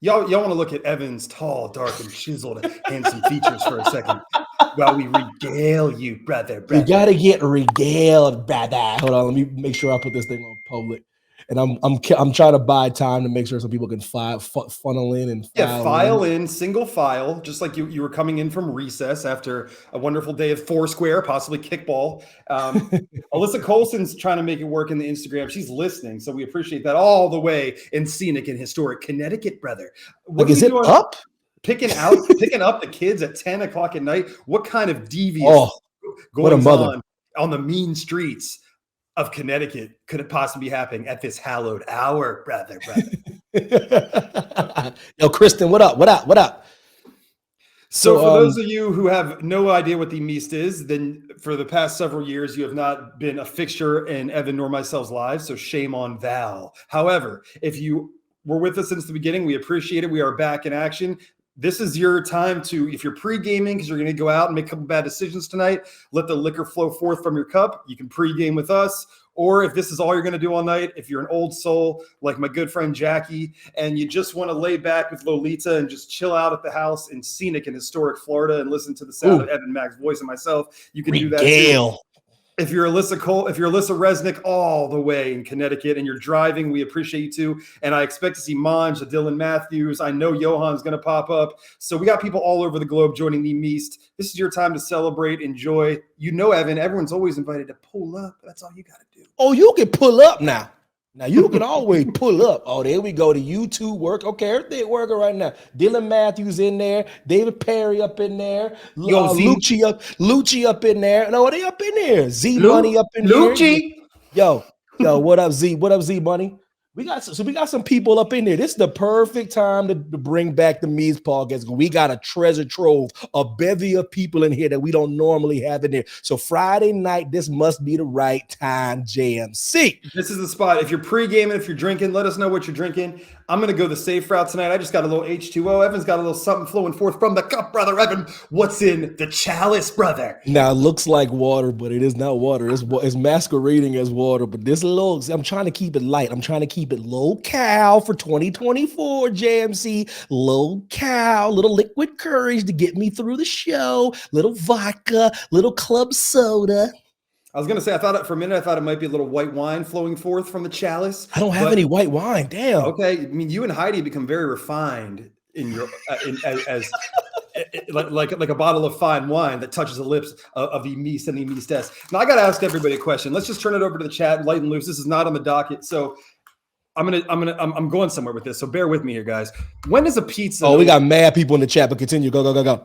Y'all want to look at Evan's tall, dark, and chiseled, handsome features for a second while we regale you, brother. We gotta get regaled, brother. Hold on, let me make sure I put this thing on public. And I'm trying to buy time to make sure some people can funnel in and file in single file, just like you were coming in from recess after a wonderful day of Foursquare, possibly kickball. Alyssa Colson's trying to make it work in the Instagram. She's listening, so we appreciate that all the way in scenic and historic Connecticut, brother. What is it up? Picking up the kids at 10 o'clock at night. What kind of devious goings on the mean streets of Connecticut could it possibly be happening at this hallowed hour, brother? Yo, Kristen, what up? So for those of you who have no idea what the Meest is, then for the past several years, you have not been a fixture in Evan nor myself's lives, so shame on Val. However, if you were with us since the beginning, we appreciate it. We are back in action. This is your time to, if you're pre-gaming because you're going to go out and make a couple bad decisions tonight, let the liquor flow forth from your cup. You can pre-game with us. Or if this is all you're going to do all night, if you're an old soul like my good friend Jackie, and you just want to lay back with Lolita and just chill out at the house in scenic and historic Florida and listen to the sound of Evan Mack's voice and myself, you can do that too. If you're Alyssa Resnick all the way in Connecticut and you're driving, we appreciate you too. And I expect to see Monge, Dylan Matthews. I know Johan's going to pop up. So we got people all over the globe joining the Meest. This is your time to celebrate, enjoy. You know, Evan, everyone's always invited to pull up. That's all you got to do. Oh, you can pull up now. Now you can always pull up. Oh, there we go. The YouTube work. Okay, everything working right now. Dylan Matthews in there. David Perry up in there. Lucci up in there. No, they up in there. Z Money up in there. Lucci. Yo, what up, Z? What up, Z Money? We got some people up in there. This is the perfect time to bring back the Meest Podcast. We got a treasure trove, a bevy of people in here that we don't normally have in there. So Friday night, this must be the right time, JMC. This is the spot. If you're pre-gaming, if you're drinking, let us know what you're drinking. I'm going to go the safe route tonight. I just got a little H2O. Evan's got a little something flowing forth from the cup, brother. Evan, what's in the chalice, brother? Now, it looks like water, but it is not water. It's masquerading as water, but this looks, I'm trying to keep it light. I'm trying to keep it low cal for 2024, JMC. Low cal, little liquid courage to get me through the show. Little vodka, little club soda. I was going to say, for a minute, I thought it might be a little white wine flowing forth from the chalice. I don't have any white wine. Damn. Okay. I mean, you and Heidi become very refined in your, like a bottle of fine wine that touches the lips of the Meest and the Meestess. Now, I got to ask everybody a question. Let's just turn it over to the chat, light and loose. This is not on the docket. So I'm going somewhere with this. So bear with me here, guys. When is a pizza? Oh, we got mad people in the chat, but continue. Go.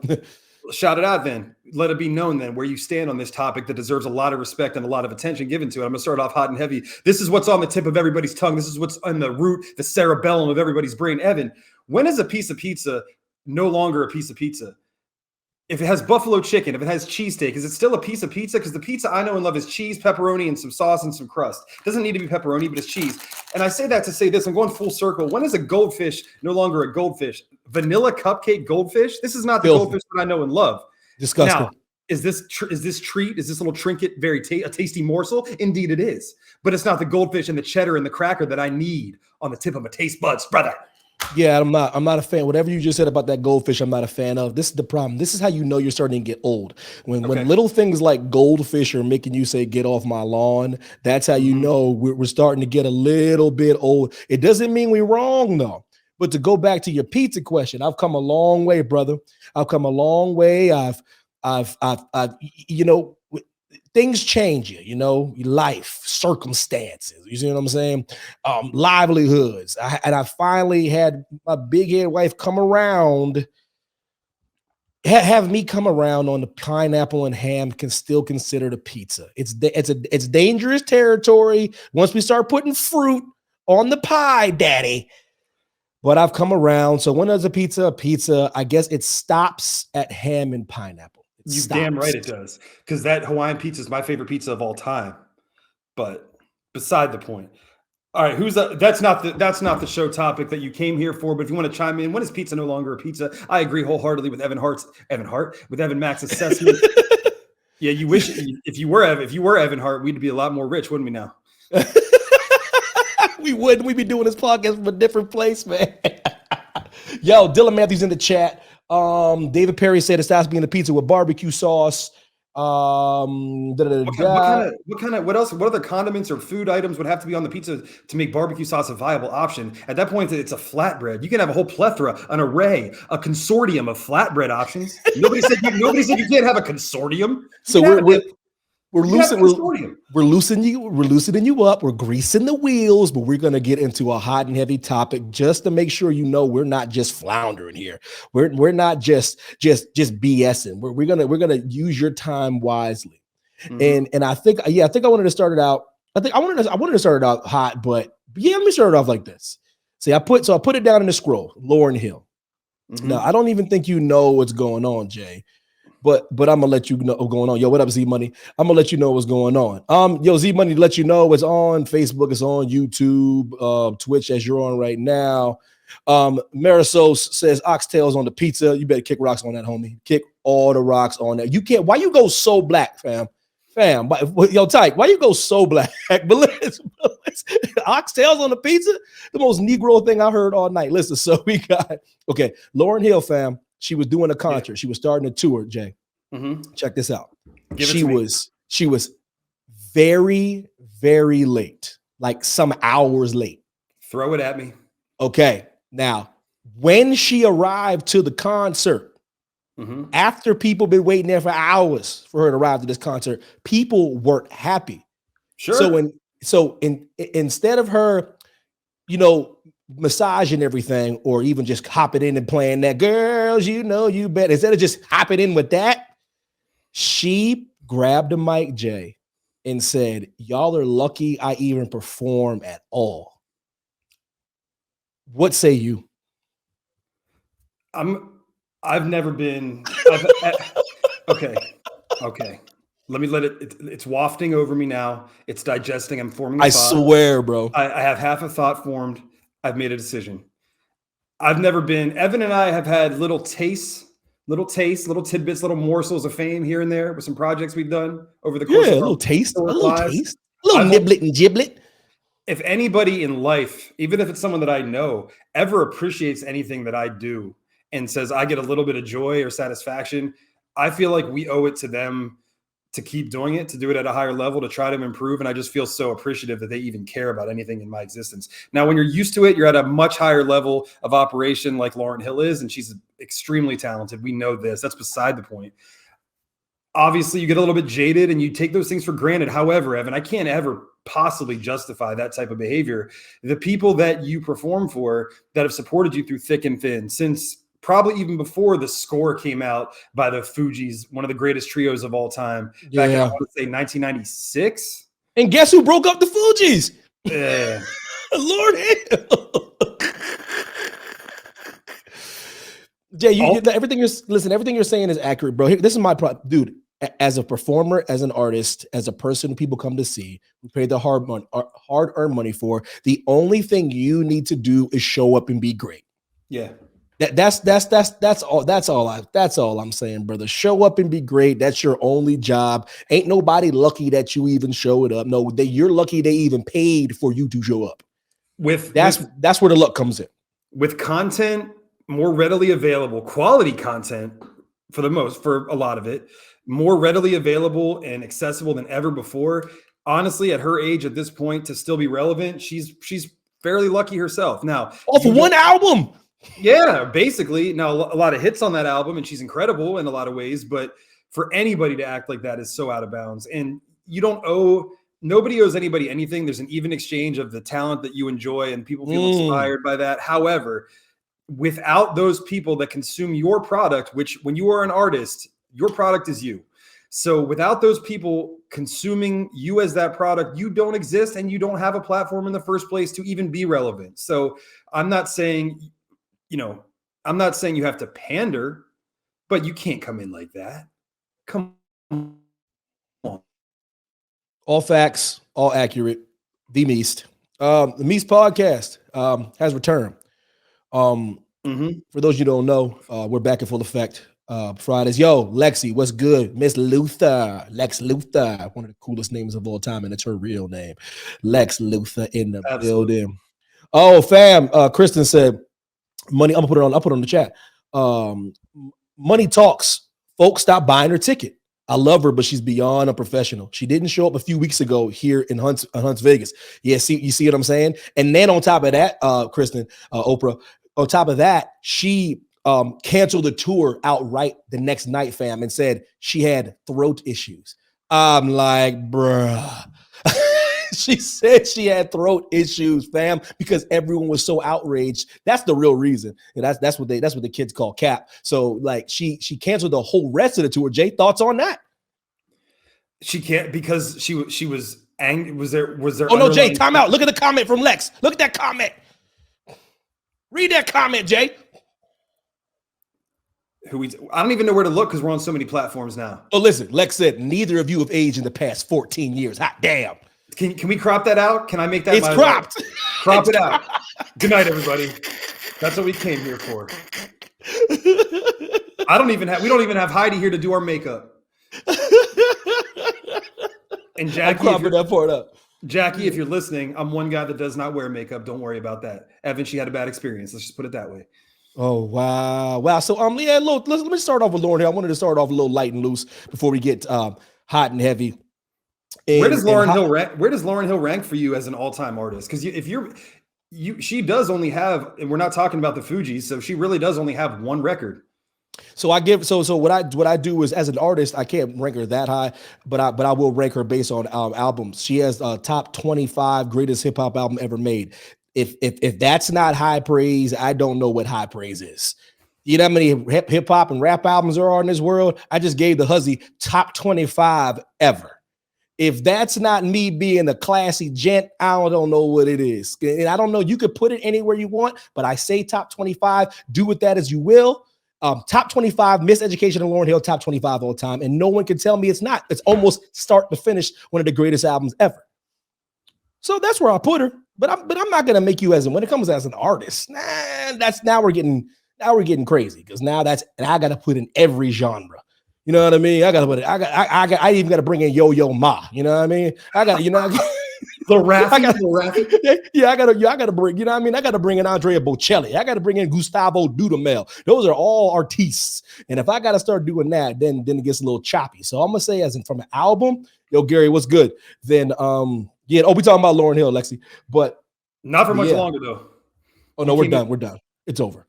Shout it out then. Let it be known then where you stand on this topic that deserves a lot of respect and a lot of attention given to it. I'm going to start off hot and heavy. This is what's on the tip of everybody's tongue. This is what's on the root, the cerebellum of everybody's brain. Evan, when is a piece of pizza no longer a piece of pizza? If it has buffalo chicken, if it has cheesesteak, is it still a piece of pizza? Because the pizza I know and love is cheese, pepperoni, and some sauce and some crust. It doesn't need to be pepperoni, but it's cheese. And I say that to say this. I'm going full circle. When is a goldfish no longer a goldfish? Vanilla cupcake goldfish? This is not the goldfish that I know and love. Disgusting. Now, is this little trinket a tasty morsel? Indeed it is. But it's not the goldfish and the cheddar and the cracker that I need on the tip of my taste buds, brother. Yeah, I'm not a fan. Whatever you just said about that goldfish, I'm not a fan of. This is the problem. This is how you know you're starting to get old. When little things like goldfish are making you say, get off my lawn, that's how you know we're starting to get a little bit old. It doesn't mean we're wrong, though. But to go back to your pizza question, I've come a long way, brother. I've come a long way. I've things change you, life, circumstances, you see what I'm saying? Livelihoods. I finally had my big head wife come around, have me come around on the pineapple and ham can still consider the pizza. It's dangerous territory once we start putting fruit on the pie, daddy. But I've come around. So when there's a pizza, I guess it stops at ham and pineapple. You damn right it does, because that Hawaiian pizza is my favorite pizza of all time. But beside the point. All right, that's not the show topic that you came here for. But if you want to chime in, when is pizza no longer a pizza? I agree wholeheartedly with Evan Mack's assessment. Yeah, you wish if you were Evan Hart, we'd be a lot more rich, wouldn't we now? We wouldn't. We'd be doing this podcast from a different place, man. Yo, Dylan Matthews in the chat. David Perry said it has to be in the pizza with barbecue sauce. What else? What other condiments or food items would have to be on the pizza to make barbecue sauce a viable option? At that point, it's a flatbread. You can have a whole plethora, an array, a consortium of flatbread options. Nobody said you can't have a consortium. So we're loosening you up. We're greasing the wheels, but we're going to get into a hot and heavy topic just to make sure we're not just floundering here. We're not just BSing. We're gonna use your time wisely. Mm-hmm. And I think I wanted to start it out. I wanted to start it out hot, but let me start it off like this. See, I put it down in the scroll, Lauryn Hill. Mm-hmm. Now I don't even think you know what's going on, Jay. But I'm gonna let you know what's going on. Yo, what up, Z Money? I'm gonna let you know what's going on. Yo, Z Money, to let you know it's on Facebook, it's on YouTube, Twitch, as you're on right now. Marisol says oxtails on the pizza. You better kick rocks on that, homie. Kick all the rocks on that. You can't. Why you go so black, fam? Yo, Tyke, why you go so black? But listen, oxtails on the pizza, the most Negro thing I heard all night. Listen, so we got Lauryn Hill, fam. She was doing a concert. Yeah. She was starting a tour, Jay. Mm-hmm. Check this out. She was very, very late, like some hours late. Throw it at me. Okay. Now, when she arrived to the concert, mm-hmm. after people been waiting there for hours for her to arrive to this concert, people weren't happy. Sure. So instead of her, massaging everything, or even just hopping in and playing that girls, you bet. Instead of just hopping in with that, she grabbed the mic, Jay, and said, "Y'all are lucky I even perform at all." What say you? I've never been. Okay. It's wafting over me now. It's digesting. I'm forming. I swear, bro. I have half a thought formed. I've made a decision. I've never been. Evan and I have had little tastes, little tidbits, little morsels of fame here and there with some projects we've done over the course of a little niblet and giblet. If anybody in life, even if it's someone that I know, ever appreciates anything that I do and says I get a little bit of joy or satisfaction, I feel like we owe it to them to keep doing it, to do it at a higher level, to try to improve. And I just feel so appreciative that they even care about anything in my existence. Now, when you're used to it, you're at a much higher level of operation like Lauryn Hill is, and she's extremely talented. We know this. That's beside the point. Obviously, you get a little bit jaded and you take those things for granted. However, Evan, I can't ever possibly justify that type of behavior. The people that you perform for, that have supported you through thick and thin, since probably even before the score came out by the Fugees, one of the greatest trios of all time, back in, I want to say, 1996. And guess who broke up the Fugees? Yeah. Lord Hill. Jay, everything you're saying is accurate, bro. This is my problem, dude. As a performer, as an artist, as a person people come to see, who paid the hard-earned money for, the only thing you need to do is show up and be great. Yeah. That's all I'm saying, brother. Show up and be great. That's your only job. Ain't nobody lucky that you even showed up. No, you're lucky they even paid for you to show up. That's where the luck comes in. With content more readily available, quality content for a lot of it, more readily available and accessible than ever before. Honestly, at her age, at this point, to still be relevant, she's fairly lucky herself. Now, off one album. Yeah, basically. Now, a lot of hits on that album, and she's incredible in a lot of ways, but for anybody to act like that is so out of bounds. And nobody owes anybody anything. There's an even exchange of the talent that you enjoy, and people feel inspired by that. However, without those people that consume your product, which when you are an artist, your product is you. So without those people consuming you as that product, you don't exist, and you don't have a platform in the first place to even be relevant. So I'm not saying you have to pander, but you can't come in like that. Come on. All facts, all accurate. The Meest. The Meest Podcast has returned. For those you don't know, we're back in full effect. Fridays. Yo, Lexi, what's good? Miss Luthor, Lex Luthor, one of the coolest names of all time, and it's her real name. Lex Luthor in the building. Oh, fam. Kristen said, Money, I'll put it on the chat. Money talks. Folks, stop buying her ticket. I love her, but she's beyond a professional. She didn't show up a few weeks ago here in Hunts Vegas. Yeah, you see what I'm saying? And then on top of that, Kristen, Oprah, on top of that, she canceled the tour outright the next night, fam, and said she had throat issues. I'm like, bruh. She said she had throat issues, fam, because everyone was so outraged. That's the real reason. And that's what the kids call Katt. So like she canceled the whole rest of the tour. Jay, thoughts on that? She can't because she was angry. Was there? Oh no, Jay, time out. Look at the comment from Lex. Look at that comment. Read that comment, Jay. I don't even know where to look because we're on so many platforms now. Oh, listen, Lex said neither of you have aged in the past 14 years. Hot damn. Can we crop that out? Can I make that? It's cropped. Crop it out. Good night, everybody. That's what we came here for. We don't even have Heidi here to do our makeup. And Jackie, that part up. Jackie, if you're listening, I'm one guy that does not wear makeup. Don't worry about that. Evan, she had a bad experience. Let's just put it that way. Oh wow. So yeah, look, let me start off with Lauryn Hill. I wanted to start off a little light and loose before we get hot and heavy. Where does Lauryn Hill rank for you as an all-time artist? Because she does only have, and we're not talking about the Fugees, so she really does only have one record. So what I do is, as an artist, I can't rank her that high, but I will rank her based on albums. She has a top 25 greatest hip hop album ever made. If that's not high praise, I don't know what high praise is. You know how many hip hop and rap albums there are in this world? I just gave the Huzzy top 25 ever. If that's not me being a classy gent, I don't know what it is. And I don't know, you could put it anywhere you want, but I say top 25, do with that as you will. Top 25, Miseducation and Lauryn Hill, top 25 all time. And no one can tell me it's not. It's almost start to finish one of the greatest albums ever. So that's where I put her. But I'm not gonna make you when it comes as an artist. Now we're getting crazy because I gotta put in every genre. You know what I mean? I gotta put it. I even gotta bring in Yo-Yo Ma. You know what I mean? I got the rap. Yeah, I gotta bring. You know what I mean? I gotta bring in Andrea Bocelli. I gotta bring in Gustavo Dudamel. Those are all artists. And if I gotta start doing that, then it gets a little choppy. So I'm gonna say, from an album, yo, Gary, what's good? Then yeah. Oh, we talking about Lauryn Hill, Lexi, but not for much longer though. Oh no, we're done. We're done. It's over.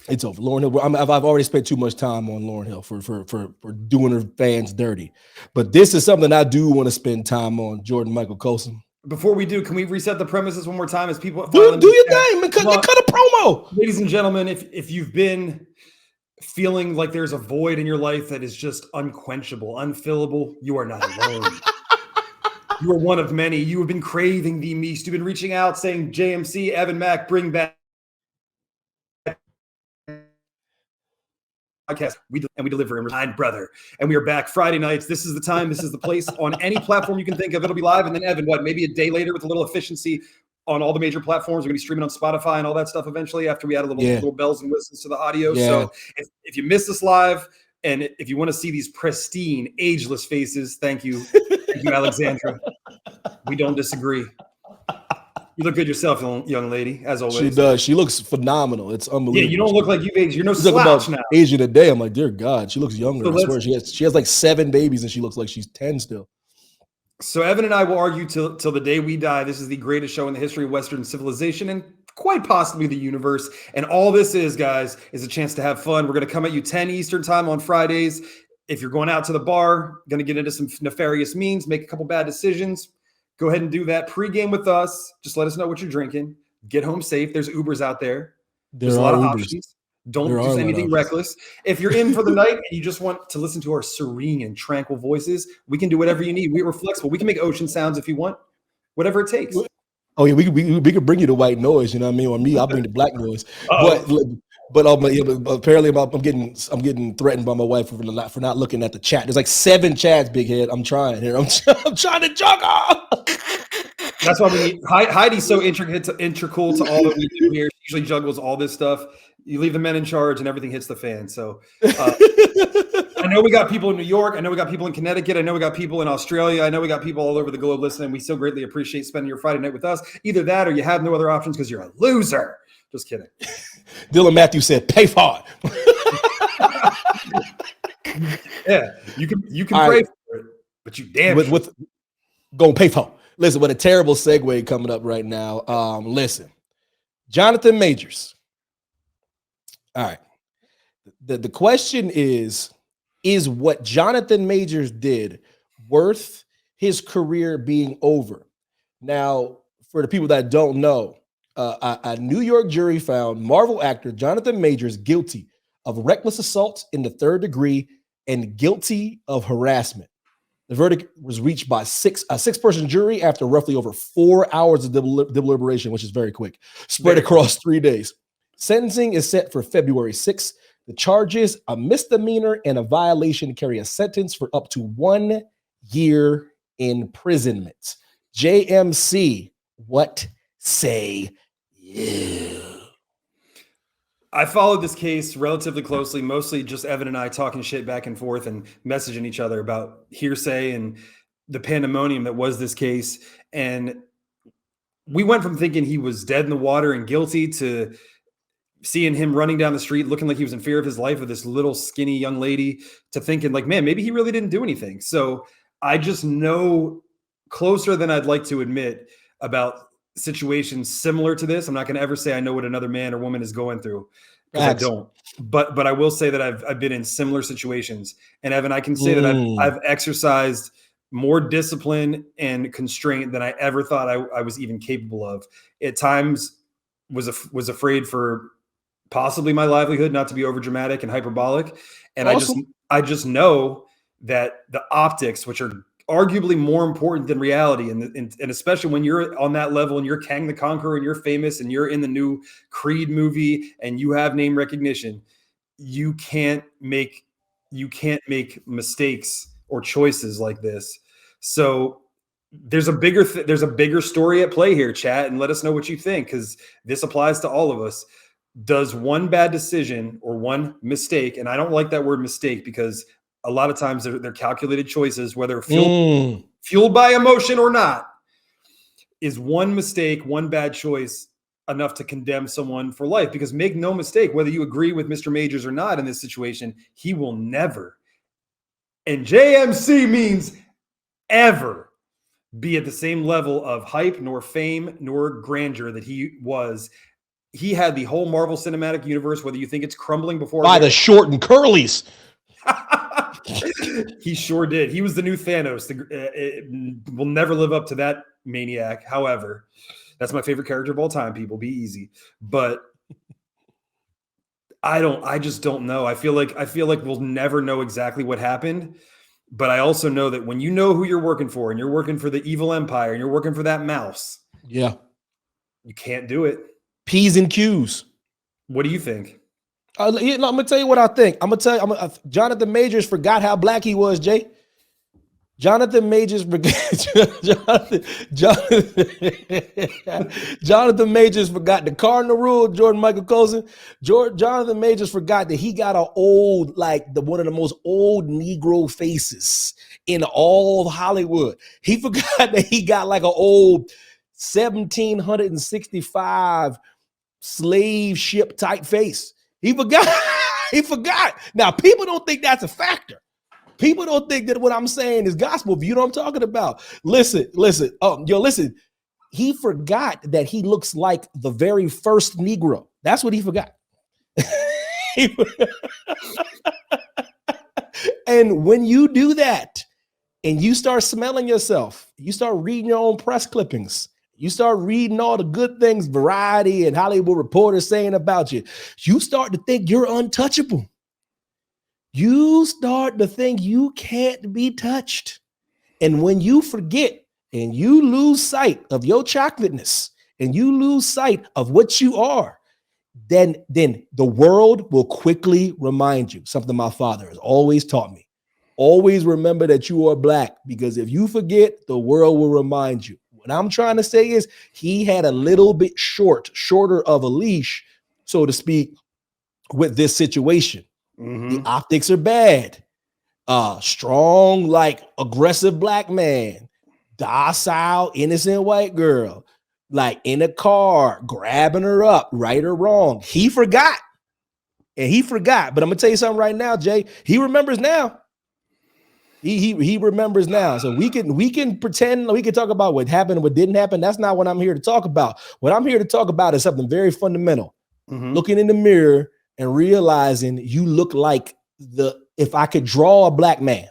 It's over. Lauryn Hill. I've already spent too much time on Lauryn Hill for doing her fans dirty. But this is something I do want to spend time on. Jordan Michael Colson. Before we do, can we reset the premises one more time as people do your thing, man. Cut a promo, ladies and gentlemen. If you've been feeling like there's a void in your life that is just unquenchable, unfillable, you are not alone. You are one of many. You have been craving the Meest. You've been reaching out saying, JMC, Evan Mack, bring back podcast. We deliver in return, brother. And we are back Friday nights. This is the time. This is the place. On any platform you can think of, it'll be live. And then Evan, maybe a day later with a little efficiency on all the major platforms. We're going to be streaming on Spotify and all that stuff eventually after we add a little bells and whistles to the audio. Yeah. So if you miss this live, and if you want to see these pristine, ageless faces, thank you. Thank you, Alexandra. We don't disagree. You look good yourself, young lady, as always. She does. She looks phenomenal. It's unbelievable. Yeah, you don't look like you've aged. You're no slouch now. Aging a day. I'm like, dear God, she looks younger. So I swear she has like 7 babies and she looks like she's 10 still. So Evan and I will argue till the day we die. This is the greatest show in the history of Western civilization and quite possibly the universe. And all this is, guys, is a chance to have fun. We're going to come at you 10 Eastern time on Fridays. If you're going out to the bar, going to get into some nefarious means, make a couple bad decisions, go ahead and do that pregame with us. Just let us know what you're drinking. Get home safe. There's Ubers out there. There's a lot of options. Don't do anything reckless. If you're in for the night and you just want to listen to our serene and tranquil voices, we can do whatever you need. We're flexible. We can make ocean sounds if you want, whatever it takes. Oh yeah, we could bring you the white noise. You know what I mean? Or me, I'll bring the black noise. But apparently I'm getting threatened by my wife for not looking at the chat. There's like 7 chats, big head. I'm trying here. I'm trying to juggle. That's why we need Heidi's so integral to all that we do here. She usually juggles all this stuff. You leave the men in charge and everything hits the fan. So I know we got people in New York. I know we got people in Connecticut. I know we got people in Australia. I know we got people all over the globe listening. We so greatly appreciate spending your Friday night with us. Either that or you have no other options because you're a loser. Just kidding. Dylan Matthews said, pay for it. Yeah, you can pray for it, but you damn with gonna pay for it. Listen, with a terrible segue coming up right now. Listen, Jonathan Majors. All right. The question is what Jonathan Majors did worth his career being over? Now, for the people that don't know, a New York jury found Marvel actor Jonathan Majors guilty of reckless assault in the 3rd degree and guilty of harassment. The verdict was reached by a six-person jury after roughly over 4 hours of deliberation, which is very quick, spread across 3 days. Sentencing is set for February 6th. The charges, a misdemeanor and a violation, carry a sentence for up to 1 year imprisonment. JMC, what say you? I followed this case relatively closely, mostly just Evan and I talking shit back and forth and messaging each other about hearsay and the pandemonium that was this case. And we went from thinking he was dead in the water and guilty to seeing him running down the street looking like he was in fear of his life with this little skinny young lady to thinking like, man, maybe he really didn't do anything. So I just know closer than I'd like to admit about situations similar to this. I'm not going to ever say I know what another man or woman is going through because I don't. But I will say that I've been in similar situations. And Evan, I can say that I've exercised more discipline and constraint than I ever thought I was even capable of. At times was afraid for possibly my livelihood, not to be over dramatic and hyperbolic. And awesome. I just know that the optics, which are arguably more important than reality. And especially when you're on that level and you're Kang the Conqueror and you're famous and you're in the new Creed movie and you have name recognition, you can't make mistakes or choices like this. So there's a bigger story at play here, chat, and let us know what you think, because this applies to all of us. Does one bad decision or one mistake, and I don't like that word mistake because a lot of times they're calculated choices, whether fueled by emotion or not, is one mistake, one bad choice enough to condemn someone for life? Because make no mistake, whether you agree with Mr. Majors or not in this situation, he will never, and JMC means ever, be at the same level of hype, nor fame, nor grandeur that he was. He had the whole Marvel Cinematic Universe, whether you think it's crumbling before by the short and curlies. He sure did. He was the new Thanos. Will never live up to that maniac. However, that's my favorite character of all time. People, be easy. But I just don't know. I feel like we'll never know exactly what happened. But I also know that when you know who you're working for, and you're working for the evil empire, and you're working for that mouse, yeah, you can't do it. P's and Q's. What do you think? I'm gonna tell you what I think. Jonathan Majors forgot how black he was, Jay. Jonathan Majors Jonathan Majors forgot the cardinal rule. Jordan Michael Coulson. Jonathan Majors forgot that he got one of the most old Negro faces in all of Hollywood. He forgot that he got like an old 1765 slave ship type face. He forgot. He forgot. Now, people don't think that's a factor. People don't think that what I'm saying is gospel view. You know what I'm talking about? Listen. Listen. He forgot that he looks like the very first Negro. That's what he forgot. And when you do that and you start smelling yourself, you start reading your own press clippings, you start reading all the good things Variety and Hollywood Reporter saying about you, you start to think you're untouchable. You start to think you can't be touched. And when you forget and you lose sight of your chocolateness and you lose sight of what you are, then the world will quickly remind you something my father has always taught me. Always remember that you are black, because if you forget, the world will remind you. What I'm trying to say is he had a little bit shorter of a leash, so to speak, with this situation. The optics are bad. Strong, like aggressive black man, docile, innocent white girl, like in a car, grabbing her up, right or wrong. He forgot. And he forgot. But I'm gonna tell you something right now, Jay. He remembers now. He remembers now. So we can pretend, we can talk about what happened, what didn't happen. That's not what I'm here to talk about. What I'm here to talk about is something very fundamental. Looking in the mirror and realizing you look like if I could draw a black man,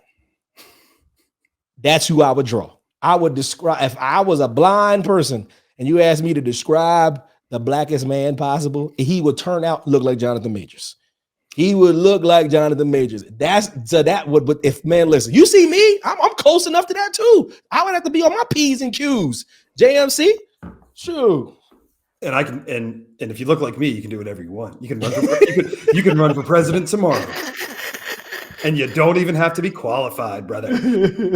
that's who I would draw. I would describe, if I was a blind person and you asked me to describe the blackest man possible, he would turn out look like Jonathan Majors. He would look like Jonathan Majors. But if, man, listen, you see me, I'm close enough to that too. I would have to be on my P's and Q's. JMC, sure. And I can, and if you look like me, you can do whatever you want. You can run for, you can run for president tomorrow, and you don't even have to be qualified, brother.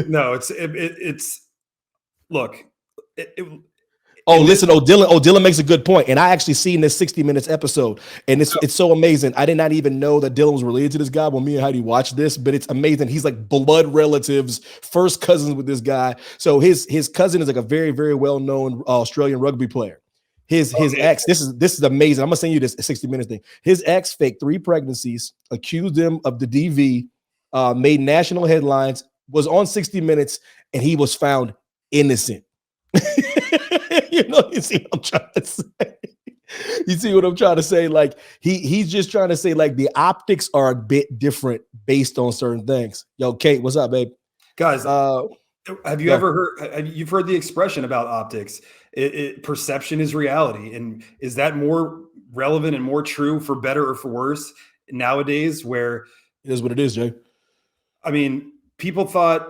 No, it's look. Listen, Dylan makes a good point, and I actually seen this 60 Minutes episode, and it's so amazing. I did not even know that Dylan was related to this guy when me and Heidi watched this, but it's amazing. He's like blood relatives, first cousins with this guy. So his cousin is like a very, very well-known Australian rugby player. His ex, this is amazing. I'm gonna send you this 60 Minutes thing. His ex faked 3 pregnancies, accused him of the DV, made national headlines, was on 60 Minutes, and he was found innocent. You see what I'm trying to say? You see what I'm trying to say? Like he's just trying to say, like, the optics are a bit different based on certain things. Yo, Kate, what's up, babe? Guys, have you ever heard? You've heard the expression about optics? Perception is reality, and is that more relevant and more true for better or for worse nowadays? Where it is what it is, Jay. I mean, people thought,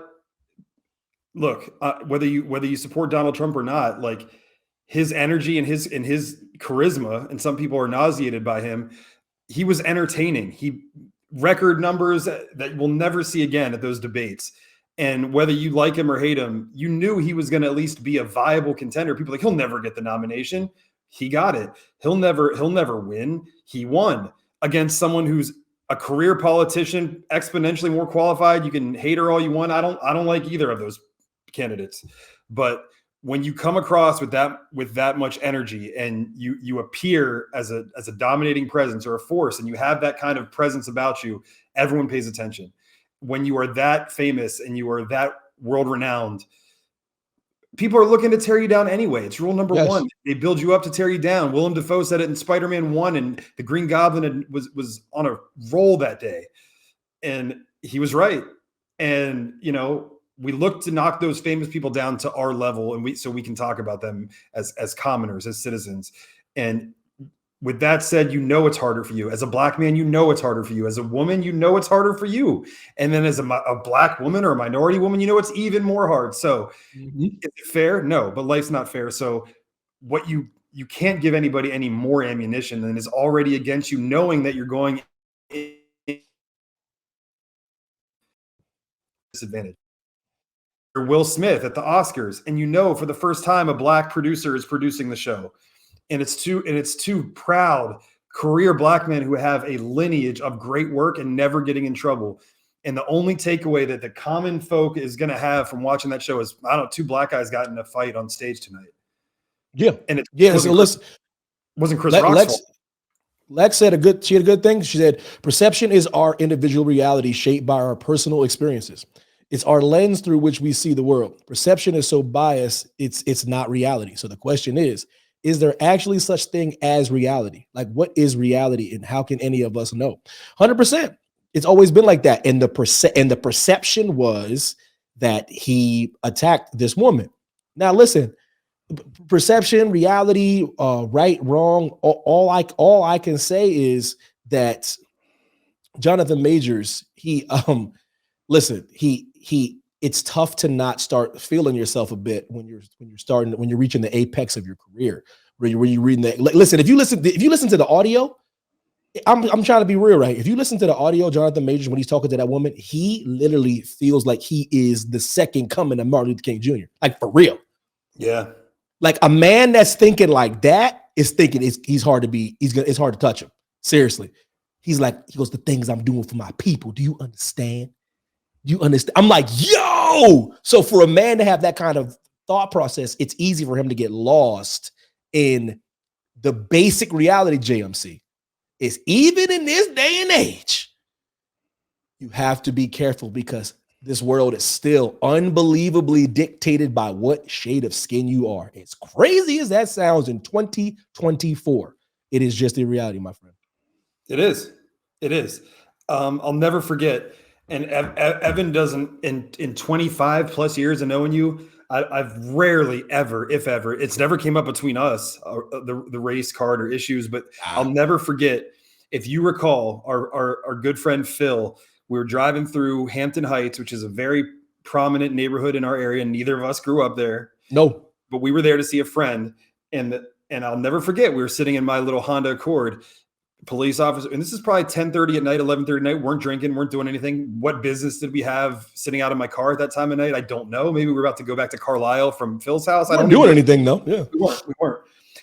look, whether you support Donald Trump or not, like, his energy and his charisma, and some people are nauseated by him. He was entertaining. He record numbers that we'll never see again at those debates. And whether you like him or hate him, you knew he was going to at least be a viable contender. People like, he'll never get the nomination. He got it. He'll never win. He won against someone who's a career politician, exponentially more qualified. You can hate her all you want. I don't like either of those candidates, but when you come across with that much energy and you appear as a dominating presence or a force, and you have that kind of presence about you, everyone pays attention. When you are that famous and you are that world renowned, people are looking to tear you down anyway. It's rule number one. They build you up to tear you down. Willem Dafoe said it in Spider-Man 1, and the Green Goblin was on a roll that day, and he was right. And we look to knock those famous people down to our level, and so we can talk about them as commoners, as citizens. And with that said, it's harder for you. As a black man, it's harder for you. As a woman, it's harder for you. And then as a black woman or a minority woman, it's even more hard. So is it fair? No, but life's not fair. So what you can't give anybody any more ammunition than is already against you, knowing that you're going disadvantage. Will Smith at the Oscars, and for the first time a black producer is producing the show, and it's two proud career black men who have a lineage of great work and never getting in trouble. And the only takeaway that the common folk is going to have from watching that show is, I don't know, 2 black guys got in a fight on stage tonight. Yeah, and wasn't Chris Rock's fault. Lex she had a good thing. She said, perception is our individual reality shaped by our personal experiences. It's our lens through which we see the world. Perception is so biased, it's not reality. So the question is there actually such thing as reality? Like, what is reality, and how can any of us know? 100%. It's always been like that. And the perception was that he attacked this woman. Now, listen, perception, reality, right, wrong. All I can say is that Jonathan Majors, it's tough to not start feeling yourself a bit when you're reaching the apex of your career, where you're reading that. Listen, if you listen to the audio, I'm trying to be real, right? If you listen to the audio, Jonathan Majors, when he's talking to that woman, he literally feels like he is the second coming of Martin Luther King Jr. Like, for real. Yeah. Like, a man that's thinking like that is thinking it's hard to touch him. Seriously. He goes, the things I'm doing for my people. Do you understand? You understand? I'm like, yo. So for a man to have that kind of thought process, it's easy for him to get lost in the basic reality, JMC, is even in this day and age, you have to be careful because this world is still unbelievably dictated by what shade of skin you are. As crazy as that sounds in 2024, it is just a reality, my friend. It is. It is. I'll never forget. And Evan doesn't, in 25 plus years of knowing you, I've rarely ever, if ever, it's never came up between us, the race card or issues, but I'll never forget, if you recall, our good friend Phil, we were driving through Hampton Heights, which is a very prominent neighborhood in our area. Neither of us grew up there. No. But we were there to see a friend. And I'll never forget, we were sitting in my little Honda Accord, police officer, and this is probably 10:30 at night, 11:30 at night, weren't drinking, weren't doing anything. What business did we have sitting out in my car at that time of night? I don't know. Maybe we were about to go back to Carlisle from Phil's house. I don't doing anything though. Yeah, we weren't.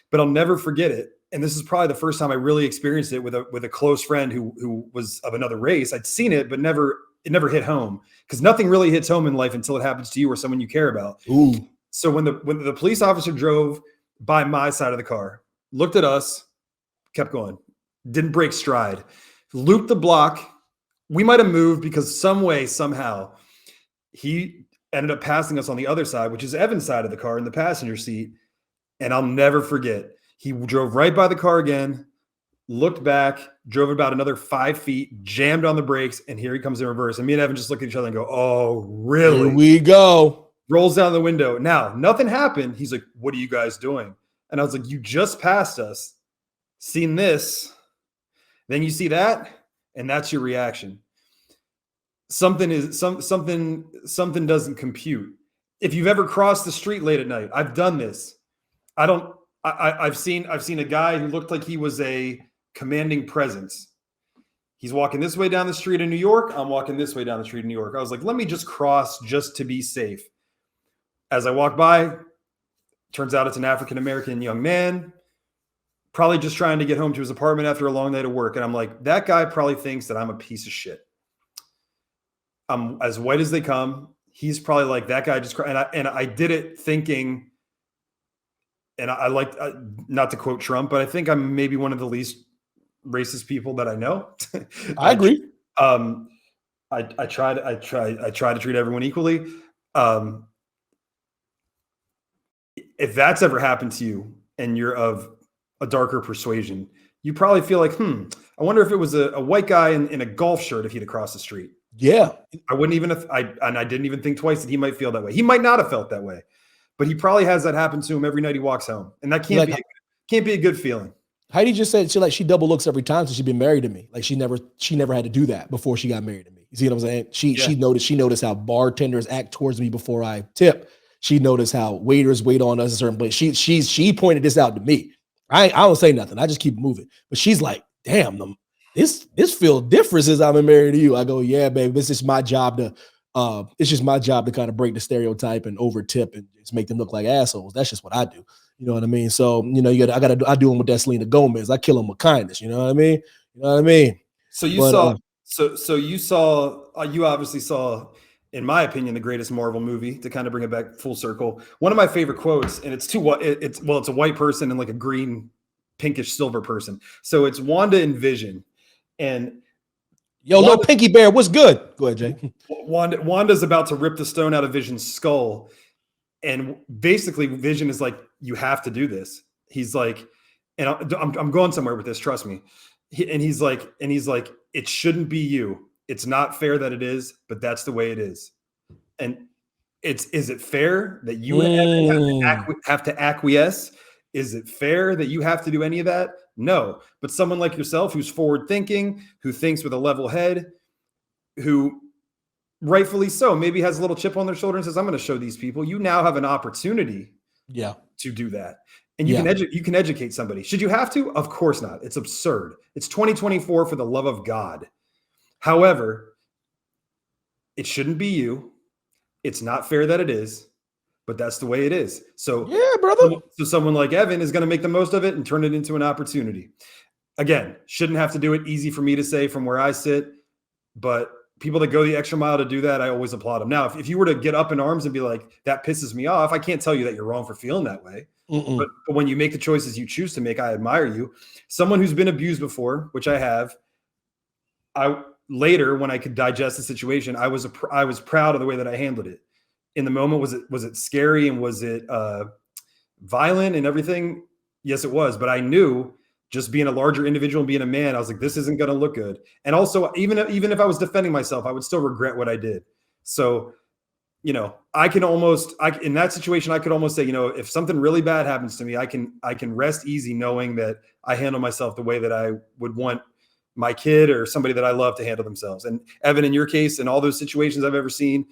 But I'll never forget it. And this is probably the first time I really experienced it with a close friend who was of another race. I'd seen it, but it never hit home, because nothing really hits home in life until it happens to you or someone you care about. Ooh. So when the police officer drove by my side of the car, looked at us, kept going. Didn't break stride, looped the block. We might have moved because some way, somehow, he ended up passing us on the other side, which is Evan's side of the car in the passenger seat. And I'll never forget, he drove right by the car again, looked back, drove about another 5 feet, jammed on the brakes, and here he comes in reverse. And me and Evan just look at each other and go, oh, really? Here we go. Rolls down the window. Now, nothing happened. He's like, what are you guys doing? And I was like, you just passed us, seen this. Then you see that, and that's your reaction. Something doesn't compute. If you've ever crossed the street late at night, I've done this. I've seen a guy who looked like he was a commanding presence. He's walking this way down the street in New York. I'm walking this way down the street in New York. I was like, let me just cross just to be safe. As I walk by, turns out it's an African-American young man, probably just trying to get home to his apartment after a long night of work. And I'm like, that guy probably thinks that I'm a piece of shit. I'm as white as they come. He's probably like, that guy just, and I did it thinking, and I like, not to quote Trump, but I think I'm maybe one of the least racist people that I know. I agree. I try to treat everyone equally. If that's ever happened to you and you're of a darker persuasion, you probably feel like, I wonder if it was a white guy in a golf shirt, if he'd have crossed the street. Yeah. I wouldn't even have, I didn't even think twice that he might feel that way. He might not have felt that way, but he probably has that happen to him every night he walks home. And that can't be a good feeling. Heidi just said she double looks every time since she's been married to me. Like she never had to do that before she got married to me. You see what I'm saying? She noticed how bartenders act towards me before I tip. She noticed how waiters wait on us a certain place. She pointed this out to me. I don't say nothing. I just keep moving. But she's like, damn, this feels different since I've been married to you. I go, yeah, babe, it's just my job to kind of break the stereotype and over tip and just make them look like assholes. That's just what I do. You know what I mean? So, I do them with that Selena Gomez. I kill them with kindness. You know what I mean? So you obviously saw, in my opinion, the greatest Marvel movie, to kind of bring it back full circle. One of my favorite quotes, and it's a white person and like a green, pinkish silver person. So it's Wanda and Vision. And no Pinky Bear, what's good? Go ahead, Jay. Wanda's about to rip the stone out of Vision's skull. And basically Vision is like, you have to do this. He's like, and I'm going somewhere with this, trust me. He's like, it shouldn't be you. It's not fair that it is, but that's the way it is. And is it fair that you have to acquiesce? Is it fair that you have to do any of that? No. But someone like yourself, who's forward thinking, who thinks with a level head, who rightfully so, maybe has a little chip on their shoulder and says, I'm going to show these people. You now have an opportunity to do that. And you can educate somebody. Should you have to? Of course not. It's absurd. It's 2024, for the love of God. However, it shouldn't be you. It's not fair that it is, but that's the way it is. So, yeah, brother. So someone like Evan is going to make the most of it and turn it into an opportunity. again, shouldn't have to do it. Easy for me to say from where I sit, but people that go the extra mile to do that, I always applaud them. Now, if you were to get up in arms and be like, that pisses me off, I can't tell you that you're wrong for feeling that way. But when you make the choices you choose to make, I admire you. Someone who's been abused before, which I have, later when I could digest the situation, I was proud of the way that I handled it. In the moment, was it scary and was it violent and everything? Yes, it was. But I knew, just being a larger individual and being a man, I was like, this isn't going to look good. And also, even if I was defending myself, I would still regret what I did. So, in that situation, I could almost say, if something really bad happens to me, I can rest easy knowing that I handle myself the way that I would want my kid or somebody that I love to handle themselves. And Evan, in your case, in all those situations I've ever seen,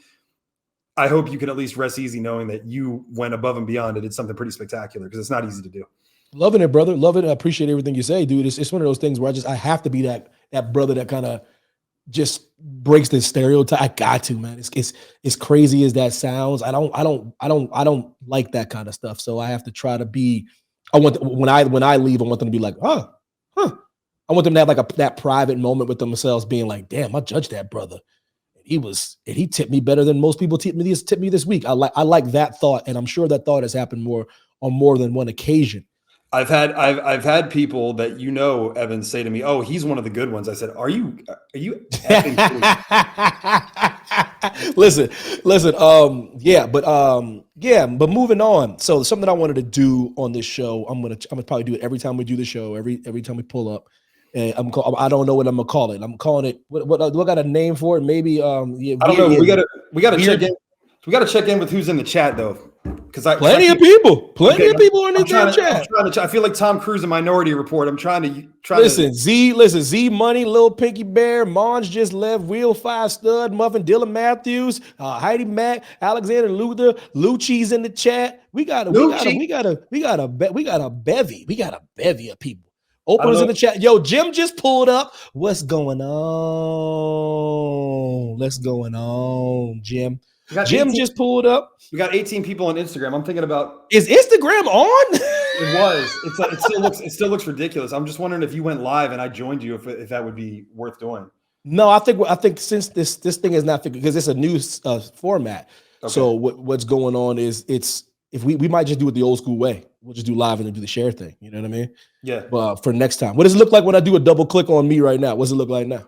I hope you can at least rest easy knowing that you went above and beyond and did something pretty spectacular, because it's not easy to do. Loving it, brother. Love it. I appreciate everything you say, dude. It's one of those things where I have to be that brother that kind of just breaks the stereotype. I got to, man. It's crazy as that sounds. I don't like that kind of stuff. So I have to try to be. When I leave, I want them to be like, huh. I want them to have that private moment with themselves, being like, damn, I judged that brother. He tipped me better than most people tipped me this week. I like that thought, and I'm sure that thought has happened on more than one occasion. I've had people that Evan, say to me, "Oh, he's one of the good ones." I said, "Are you effing Listen. But moving on. So something I wanted to do on this show, I'm gonna probably do it every time we do the show, every time we pull up. And I don't know what I'm gonna call it. I'm calling it. What do I got a name for it? Maybe I don't know. We gotta check in. We gotta check in with who's in the chat though, because plenty of people are in the chat. I feel like Tom Cruise in Minority Report. I'm trying to listen. Z Money, Lil Pinky Bear, Monge just left, Wheel 5 Stud, Muffin, Dylan Matthews, Heidi Mack, Alexander Luther, Lucci's in the chat. We got a bevy. We got a bevy of people. Openers in the chat. Yo, Jim just pulled up. What's going on, Jim? Jim just pulled up. We got 18 people on Instagram. I'm thinking about, is Instagram on? It was. It still looks ridiculous. I'm just wondering if you went live and I joined you, if that would be worth doing. No, I think since this thing is not figured, because it's a new format. Okay. So what's going on is if we might just do it the old school way. We'll just do live and then do the share thing. You know what I mean? Yeah. But for next time, what does it look like when I do a double click on me right now? What does it look like now?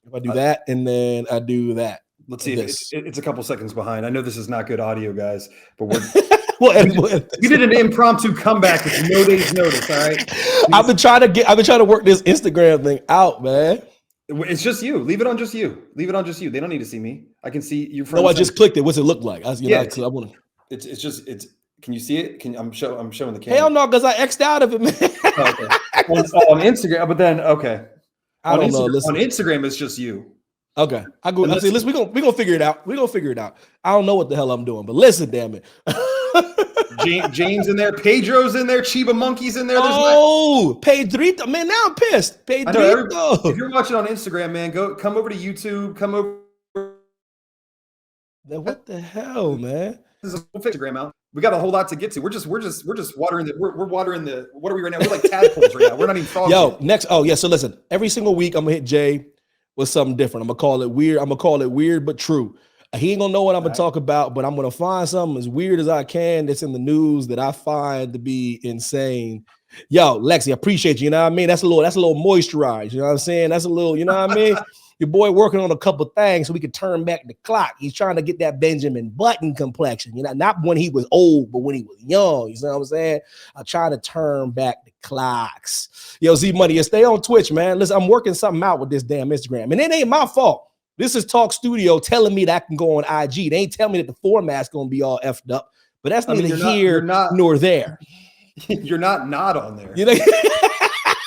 If I do that and then I do that. Let's see. It's a couple seconds behind. I know this is not good audio, guys, but we're we did an impromptu comeback with no day's notice. All right. I've been trying to work this Instagram thing out, man. It's just you. Leave it on just you. Leave it on just you. They don't need to see me. I can see you from. No, I just clicked it. What's it look like? I want to. Can you see it? I'm showing the camera. Hell no, because I X'd out of it, man. Okay. On Instagram, but then okay. I don't know. On Instagram, it's just you. Okay. I go. Listen, we're gonna figure it out. We're gonna figure it out. I don't know what the hell I'm doing, but listen, damn it. James in there, Pedro's in there, Chiba Monkey's in there. Pedrito, man. Now I'm pissed. Pedrito. If you're watching on Instagram, man, come over to YouTube. Come over. What the hell, man? This is a Instagram out. We got a whole lot to get to. We're just watering the. We're watering the. What are we right now? We're like tadpoles right now. We're not even frogs. Yo, next. Oh yeah. So listen, every single week I'm gonna hit Jay with something different. I'm gonna call it weird. I'm gonna call it weird but true. He ain't gonna know what I'm gonna talk about, but I'm gonna find something as weird as I can that's in the news that I find to be insane. Yo, Lexi, I appreciate you. You know what I mean? That's a little moisturized. You know what I'm saying? That's a little. You know what I mean? Your boy working on a couple things so we can turn back the clock. He's trying to get that Benjamin Button complexion, not when he was old, but when he was young. You know what I'm saying? I'm trying to turn back the clocks. Yo, Z Money, stay on Twitch, man. Listen, I'm working something out with this damn Instagram, and it ain't my fault. This is Talk Studio telling me that I can go on IG. They ain't telling me that the format's gonna be all effed up, but that's neither here nor there. You're not on there. You know?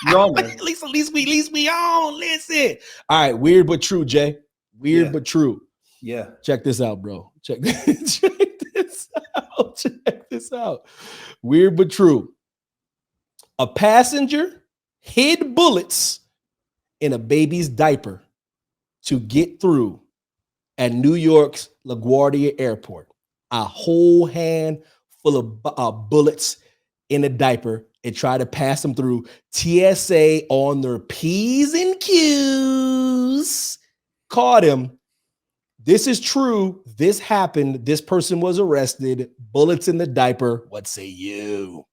You're on there. At least we on. Listen. All right, weird but true, Jay. Weird but true. Yeah. Check this out, bro. Check this out. Check this out. Weird but true. A passenger hid bullets in a baby's diaper to get through at New York's LaGuardia airport. A whole hand full of bullets in a diaper and tried to pass them through TSA on their P's and Q's. Caught him. This is true. This happened. This person was arrested. Bullets in the diaper. What say you?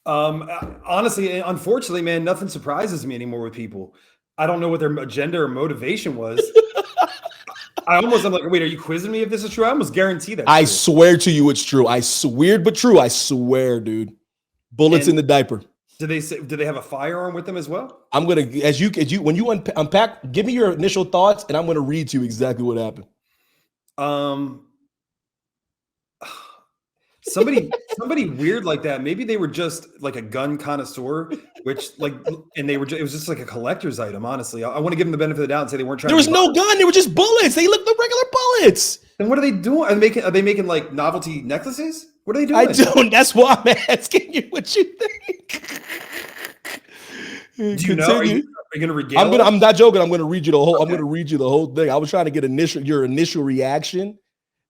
Honestly, unfortunately, man, nothing surprises me anymore with people. I don't know what their agenda or motivation was. I'm like, wait, are you quizzing me if this is true? I almost guarantee that. I swear to you it's true. I swear, but true. I swear, dude. Bullets in the diaper. Do they have a firearm with them as well? I'm gonna when you unpack, give me your initial thoughts, and I'm gonna read to you exactly what happened. Somebody weird like that. Maybe they were just like a gun connoisseur, it was just like a collector's item. Honestly, I want to give them the benefit of the doubt and say they weren't trying. There was no gun. They were just bullets. They looked like regular bullets. Then what are they doing? Are they making like novelty necklaces? What are they doing? I don't. That's why I'm asking you what you think. Do you know? Are you going to regale? I'm not joking. I'm going to read you the whole. Okay. I'm going to read you the whole thing. I was trying to get your initial reaction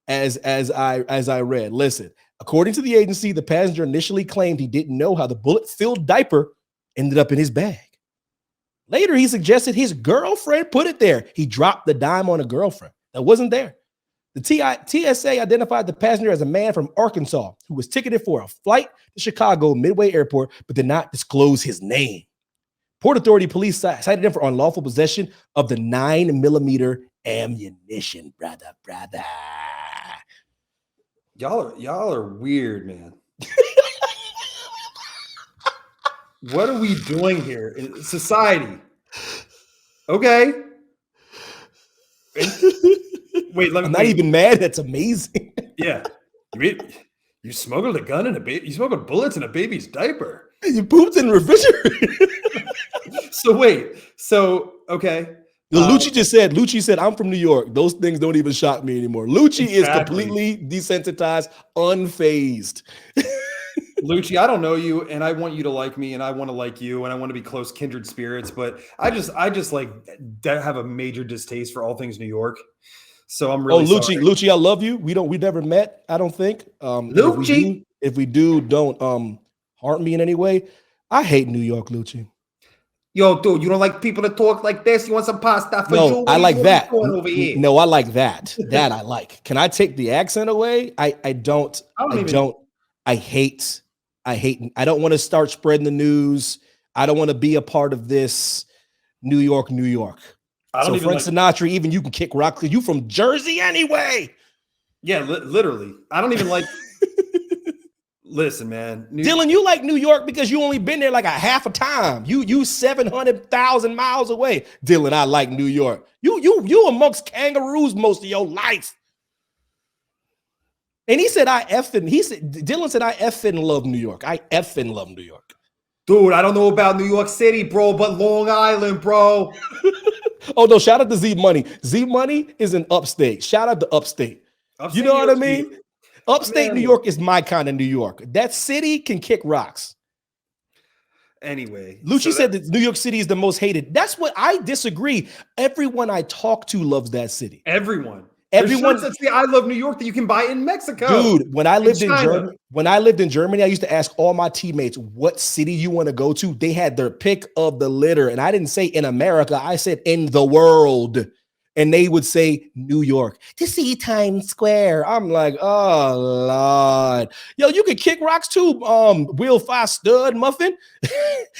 as I read. Listen, according to the agency, the passenger initially claimed he didn't know how the bullet-filled diaper ended up in his bag. Later, he suggested his girlfriend put it there. He dropped the dime on a girlfriend that wasn't there. The TSA identified the passenger as a man from Arkansas who was ticketed for a flight to Chicago Midway Airport, but did not disclose his name. Port Authority police cited him for unlawful possession of the 9mm ammunition, brother. Y'all are weird, man. What are we doing here in society? Okay. Wait, I'm not even mad. That's amazing. Yeah. You smuggled a gun in a baby. You smuggled bullets in a baby's diaper. You pooped in the refrigerator. Okay. Lucci said, I'm from New York. Those things don't even shock me anymore. Lucci is completely desensitized, unfazed. Lucci, I don't know you, and I want you to like me, and I want to like you, and I want to be close kindred spirits, but I just like have a major distaste for all things New York. So I'm really sorry. Lucci, I love you. We never met, I don't think. Lucci, if we do, don't harm me in any way. I hate New York, Lucci. Yo, dude, you don't like people to talk like this? You want some pasta for you? I like that. No, I like that. That I like. Can I take the accent away? I don't. I hate. I don't want to start spreading the news. I don't want to be a part of this. New York. So Frank Sinatra, even you can kick rock because you from Jersey anyway. Yeah, literally. I don't even like. Listen, man. Dylan, you like New York because you only been there like a half a time. You 700,000 miles away. Dylan, I like New York. You amongst kangaroos most of your life. And Dylan said, I effing love New York. I effing love New York. Dude, I don't know about New York City, bro, but Long Island, bro. Oh, no, shout out to Z Money. Z Money is in upstate. Shout out to upstate. You know what I mean? Upstate New York is my kind of New York. That city can kick rocks. Anyway. Lucci said that New York City is the most hated. That's what I disagree. Everyone I talk to loves that city. Everyone that say I love New York that you can buy in Mexico. Dude, when I lived in Germany, I used to ask all my teammates what city you want to go to. They had their pick of the litter. And I didn't say in America, I said in the world. And they would say New York to see Times Square. I'm like, oh Lord. Yo, you can kick rocks too, Wheel 5 Stud Muffin.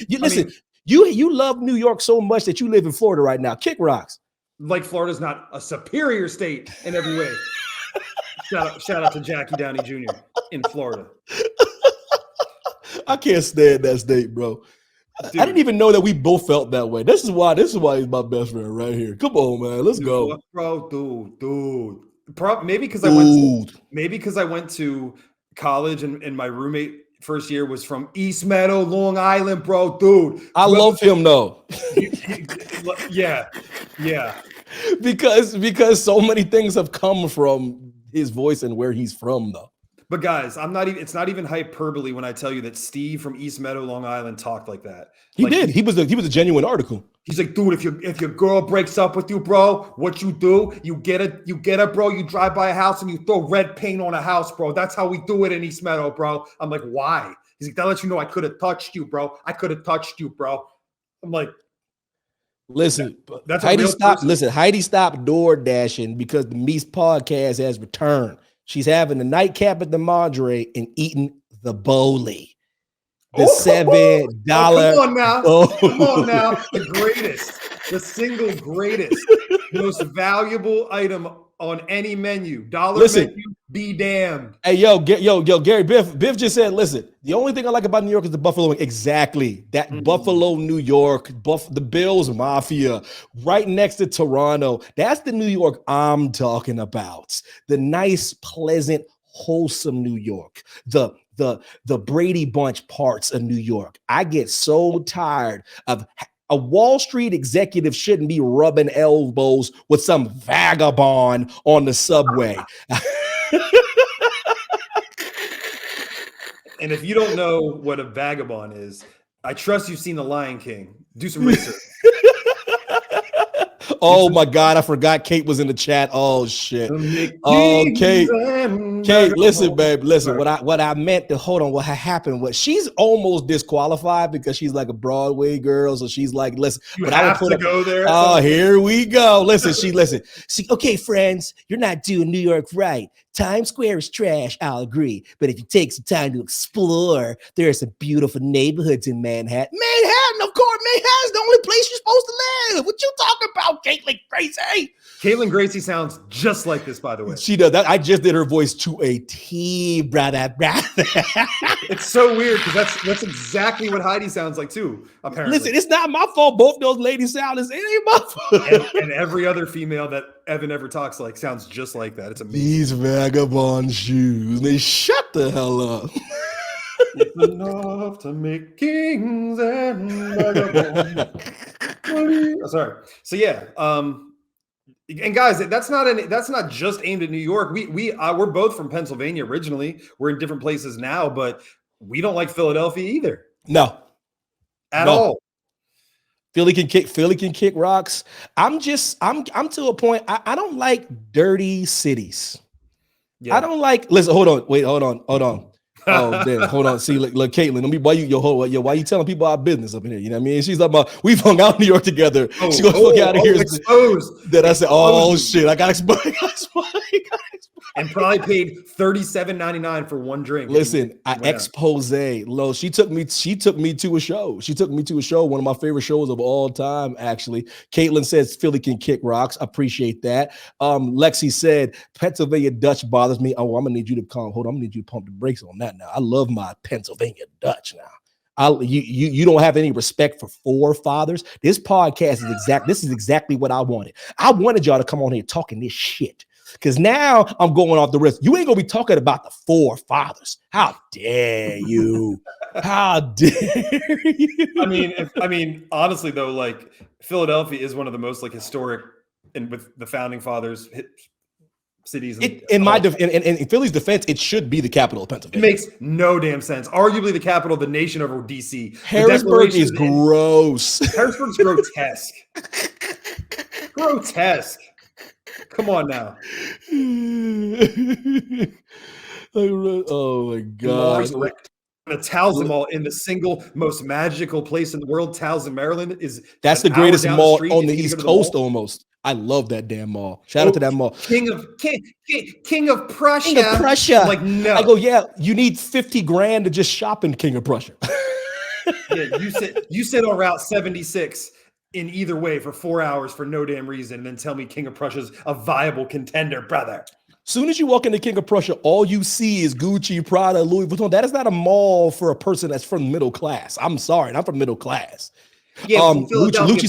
You love New York so much that you live in Florida right now. Kick rocks. Like Florida's not a superior state in every way. Shout out to Jackie Downey Jr. in Florida. I can't stand that state, bro. Dude. I didn't even know that we both felt that way. This is why he's my best friend right here. Come on, man. Let's go. Bro, dude. Maybe because I went to college and my roommate first year was from East Meadow, Long Island, bro. Dude. I love him though. Yeah. Because so many things have come from his voice and where he's from though. But guys, it's not even hyperbole when I tell you that Steve from East Meadow, Long Island talked like that. He did. He was a genuine article. He's like, dude, if your girl breaks up with you, bro, what you do? You get it, bro. You drive by a house and you throw red paint on a house, bro. That's how we do it in East Meadow, bro. I'm like, why? He's like, that lets you know I could have touched you, bro. I could have touched you, bro. I'm like, listen, that's Heidi stop. Listen, Heidi stopped door dashing because the Meest Podcast has returned. She's having a nightcap at the Mondre and eating the Bowley. The $7. Come on now. The greatest, the single greatest, most valuable item on any menu. Dollar menu, be damned. Hey, yo, Gary, Biff just said, listen, the only thing I like about New York is the buffalo. Exactly. That Buffalo, New York, the Bills Mafia, right next to Toronto. That's the New York I'm talking about. The nice, pleasant, wholesome New York. The Brady Bunch parts of New York. I get so tired of a Wall Street executive shouldn't be rubbing elbows with some vagabond on the subway. And if you don't know what a vagabond is, I trust you've seen The Lion King. Do some research. Oh my God, I forgot Kate was in the chat. Oh shit. Oh, Kate, listen, babe, listen. What I meant to hold on, what happened was she's almost disqualified because she's like a Broadway girl. So she's like, listen, but I would put go there. Oh, here we go. Listen, See, okay, friends, you're not doing New York right. Times Square is trash, I'll agree. But if you take some time to explore, there are some beautiful neighborhoods in Manhattan. Manhattan, of course, Manhattan's the only place you're supposed to live. What you talking about, Caitlin Gracie? Caitlin Gracie sounds just like this, by the way. She does. I just did her voice to a T, brother. It's so weird because that's exactly what Heidi sounds like too, apparently. Listen, it's not my fault. Both those ladies sound as ain't my fault. And every other female that Evan ever talks like sounds just like that. It's amazing. These vagabond shoes, they shut the hell up. It's enough to make kings and vagabonds. Sorry. So yeah, and guys, that's not just aimed at New York. We're both from Pennsylvania originally. We're in different places now, but we don't like Philadelphia either. No, at all. Philly can kick rocks. I'm to a point. I don't like dirty cities. Yeah. I don't like. Listen, hold on. Oh, damn. Hold on. See, look, Caitlin, why you telling people our business up in here? You know what I mean? She's like, we've hung out in New York together. She's gonna fuck out of here. Exposed. That I said, oh shit, I got exposed. And probably paid $37.99 for one drink. Listen, I expose. Lo, she took me to a show. One of my favorite shows of all time, actually. Caitlin says Philly can kick rocks. Appreciate that. Lexi said Pennsylvania Dutch bothers me. Oh, I'm gonna need you to calm. Hold on, I'm gonna need you to pump the brakes on that now. I love my Pennsylvania Dutch now. You don't have any respect for forefathers. This podcast is exactly what I wanted. I wanted y'all to come on here talking this shit. Because now I'm going off the risk. You ain't gonna be talking about the forefathers. How dare you? How dare you? I mean, honestly though, like Philadelphia is one of the most like historic and with the founding fathers cities. In Philly's defense, it should be the capital of Pennsylvania. It makes no damn sense. Arguably the capital of the nation over DC. Harrisburg is gross. Harrisburg's grotesque. Grotesque. Come on now. Oh my God. The Towson Mall in the single most magical place in the world, Towson, Maryland, that's the greatest mall on the East Coast almost. I love that damn mall. Shout out to that mall. King of Prussia. King of Prussia. I'm like, no. I go, yeah, you need 50 grand to just shop in King of Prussia. Yeah, you sit on Route 76 in either way for 4 hours for no damn reason, and then tell me King of Prussia's a viable contender, brother. Soon as you walk into King of Prussia, all you see is Gucci, Prada, Louis Vuitton. That is not a mall for a person that's from middle class. I'm sorry, I'm from middle class. Yeah, Lucci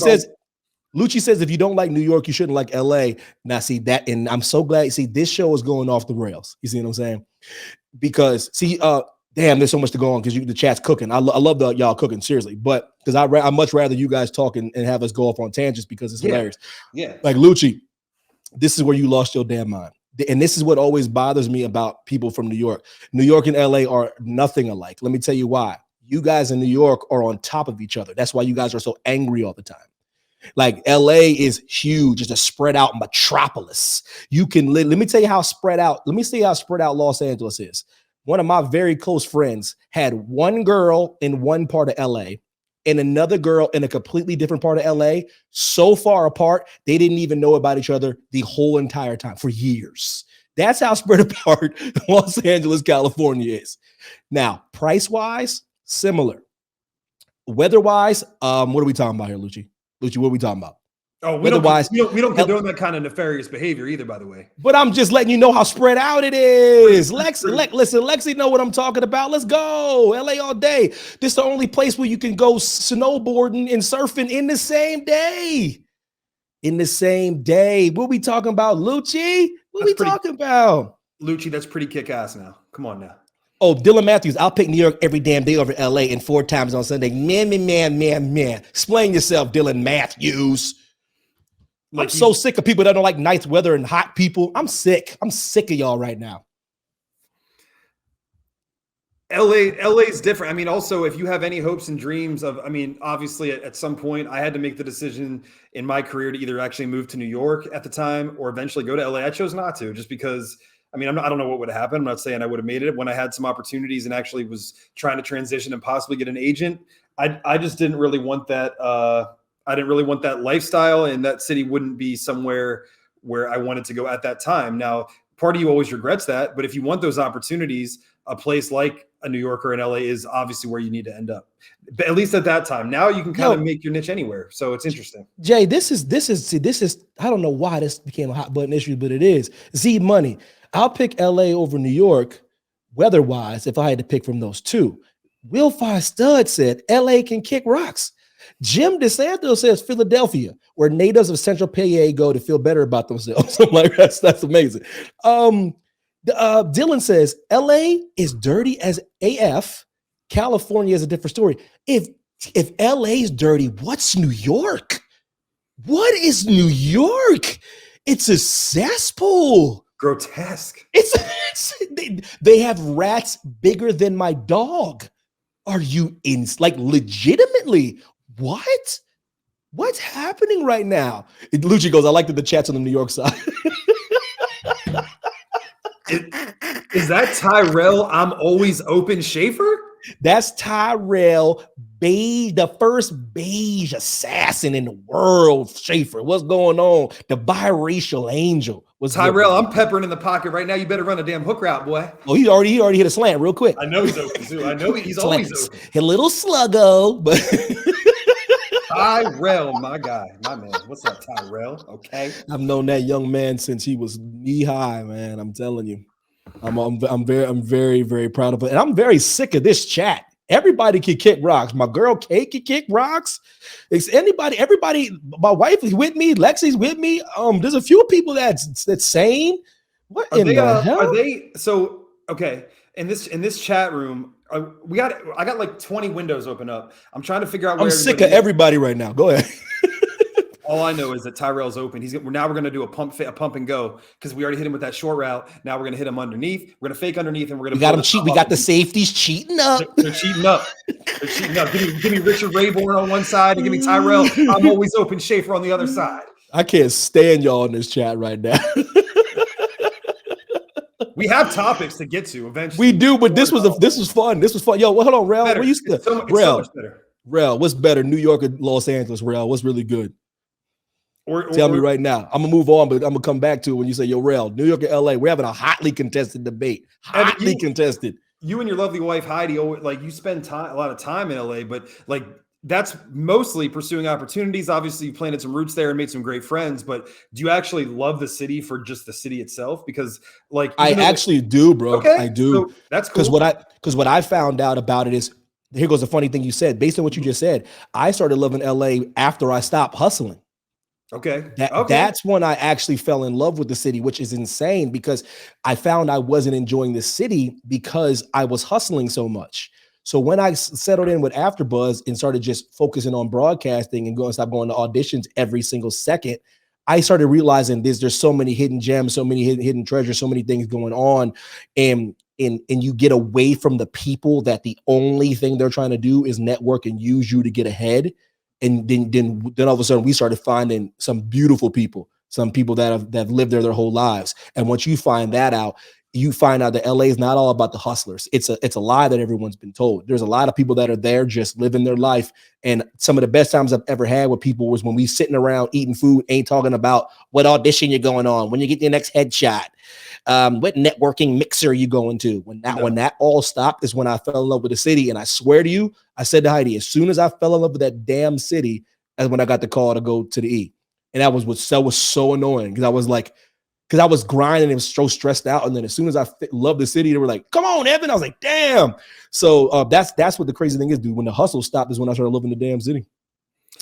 says if you don't like New York, you shouldn't like LA. Now see that, and I'm so glad. See, this show is going off the rails. You see what I'm saying? Because damn, there's so much to go on because the chat's cooking. I love y'all cooking, seriously. But because I much rather you guys talk and have us go off on tangents because it's hilarious. Yeah. Like Lucci, this is where you lost your damn mind. And this is what always bothers me about people from New York. New York and LA are nothing alike. Let me tell you why. You guys in New York are on top of each other. That's why you guys are so angry all the time. Like LA is huge. It's a spread out metropolis. You can let me tell you how spread out. Let me see how spread out Los Angeles is. One of my very close friends had one girl in one part of LA and another girl in a completely different part of LA, so far apart, they didn't even know about each other the whole entire time for years. That's how spread apart Los Angeles, California is. Now, price-wise, similar. Weather-wise, what are we talking about here, Lucci? Lucci, what are we talking about? Oh, we don't condone that kind of nefarious behavior either, by the way. But I'm just letting you know how spread out it is. Listen, Lexi know what I'm talking about. Let's go. LA all day. This is the only place where you can go snowboarding and surfing in the same day. In the same day. What we talking about, Lucci? What we talking about? Lucci, that's pretty kick-ass now. Come on now. Oh, Dylan Matthews, I'll pick New York every damn day over LA and 4 times on Sunday. Man. Explain yourself, Dylan Matthews. Like, I'm so sick of people that don't like nice weather and hot people. I'm sick. I'm sick of y'all right now. LA's different. I mean, also, if you have any hopes and dreams of, I mean, obviously at some point I had to make the decision in my career to either actually move to New York at the time or eventually go to LA. I chose not to, just because, I mean, I don't know what would have happened. I'm not saying I would have made it when I had some opportunities and actually was trying to transition and possibly get an agent. I just didn't really want that. I didn't really want that lifestyle, and that city wouldn't be somewhere where I wanted to go at that time. Now, part of you always regrets that, but if you want those opportunities, a place like a New York or an LA is obviously where you need to end up. But at least at that time. Now you can kind of make your niche anywhere. So it's interesting. Jay, this is, I don't know why this became a hot button issue, but it is. Z Money. I'll pick LA over New York weather-wise if I had to pick from those two. Will Five Stud said LA can kick rocks. Jim DeSanto says Philadelphia, where natives of Central PA go to feel better about themselves. I'm like, that's amazing. Dylan says LA is dirty as AF. California is a different story. If LA is dirty, what's New York? What is New York? It's a cesspool. Grotesque. They have rats bigger than my dog. Are you in, like, legitimately? What? What's happening right now? Lucci goes, I like that the chat's on the New York side. Is that Tyrell? I'm always open Schaefer? That's Tyrell, the first beige assassin in the world. Schaefer, what's going on? The biracial angel. What's Tyrell? I'm peppering in the pocket right now. You better run a damn hook route, boy. Oh, he already hit a slant real quick. I know he's open too. I know he's always open. A little sluggo, but Tyrell, my guy, my man. What's up, Tyrell? Okay. I've known that young man since he was knee high, man. I'm telling you. I'm very, very proud of it. And I'm very sick of this chat. Everybody can kick rocks. My girl Kate can kick rocks. Everybody, my wife is with me. Lexi's with me. There's a few people that's sane. What in the hell? Are they so okay? In this chat room, I got like 20 windows open up. I'm trying to figure out where I'm sick of everybody right now. Go ahead. All I know is that Tyrell's open. Now we're going to do a pump and go because we already hit him with that short route. Now we're going to hit him underneath. We're going to fake underneath, and we're going to. We got him cheat. We got the safeties cheating up. They're cheating up. They're cheating up. Give me Richard Rayborn on one side and give me Tyrell. I'm always open Schaefer on the other side. I can't stand y'all in this chat right now. We have topics to get to eventually. We do, but this was fun. This was fun. Yo, hold on, Rel. Where you still? Rel, Rel, what's better, New York or Los Angeles? Rel, what's really good? Tell me right now. I'm gonna move on, but I'm gonna come back to it when you say, yo, Rel, New York or LA. We're having a hotly contested debate. Hotly contested. You and your lovely wife Heidi, like, you spend a lot of time in LA, but like that's mostly pursuing opportunities. Obviously, you planted some roots there and made some great friends. But do you actually love the city for just the city itself? Because like I actually do, bro. Okay, I do. So that's cool. Because what I found out about it is, here goes the funny thing you said. Based on what you just said, I started loving LA after I stopped hustling. Okay. That's when I actually fell in love with the city, which is insane because I found I wasn't enjoying the city because I was hustling so much. So when I settled in with AfterBuzz and started just focusing on broadcasting and stop going to auditions every single second, I started realizing there's so many hidden gems, so many hidden treasures, so many things going on, and you get away from the people that the only thing they're trying to do is network and use you to get ahead. And then all of a sudden we started finding some beautiful people, some people that have lived there their whole lives. And once you find that out, you find out that LA is not all about the hustlers. It's a lie that everyone's been told. There's a lot of people that are there just living their life. And some of the best times I've ever had with people was when we sitting around eating food, ain't talking about what audition you're going on, when you get your next headshot, what networking mixer you going to. When that all stopped is when I fell in love with the city. And I swear to you, I said to Heidi, as soon as I fell in love with that damn city, that's when I got the call to go to the E. And that was so annoying because I was grinding and was so stressed out. And then as soon as I loved the city, they were like, come on, Evan. I was like, damn. So that's what the crazy thing is, dude. When the hustle stopped is when I started loving the damn city.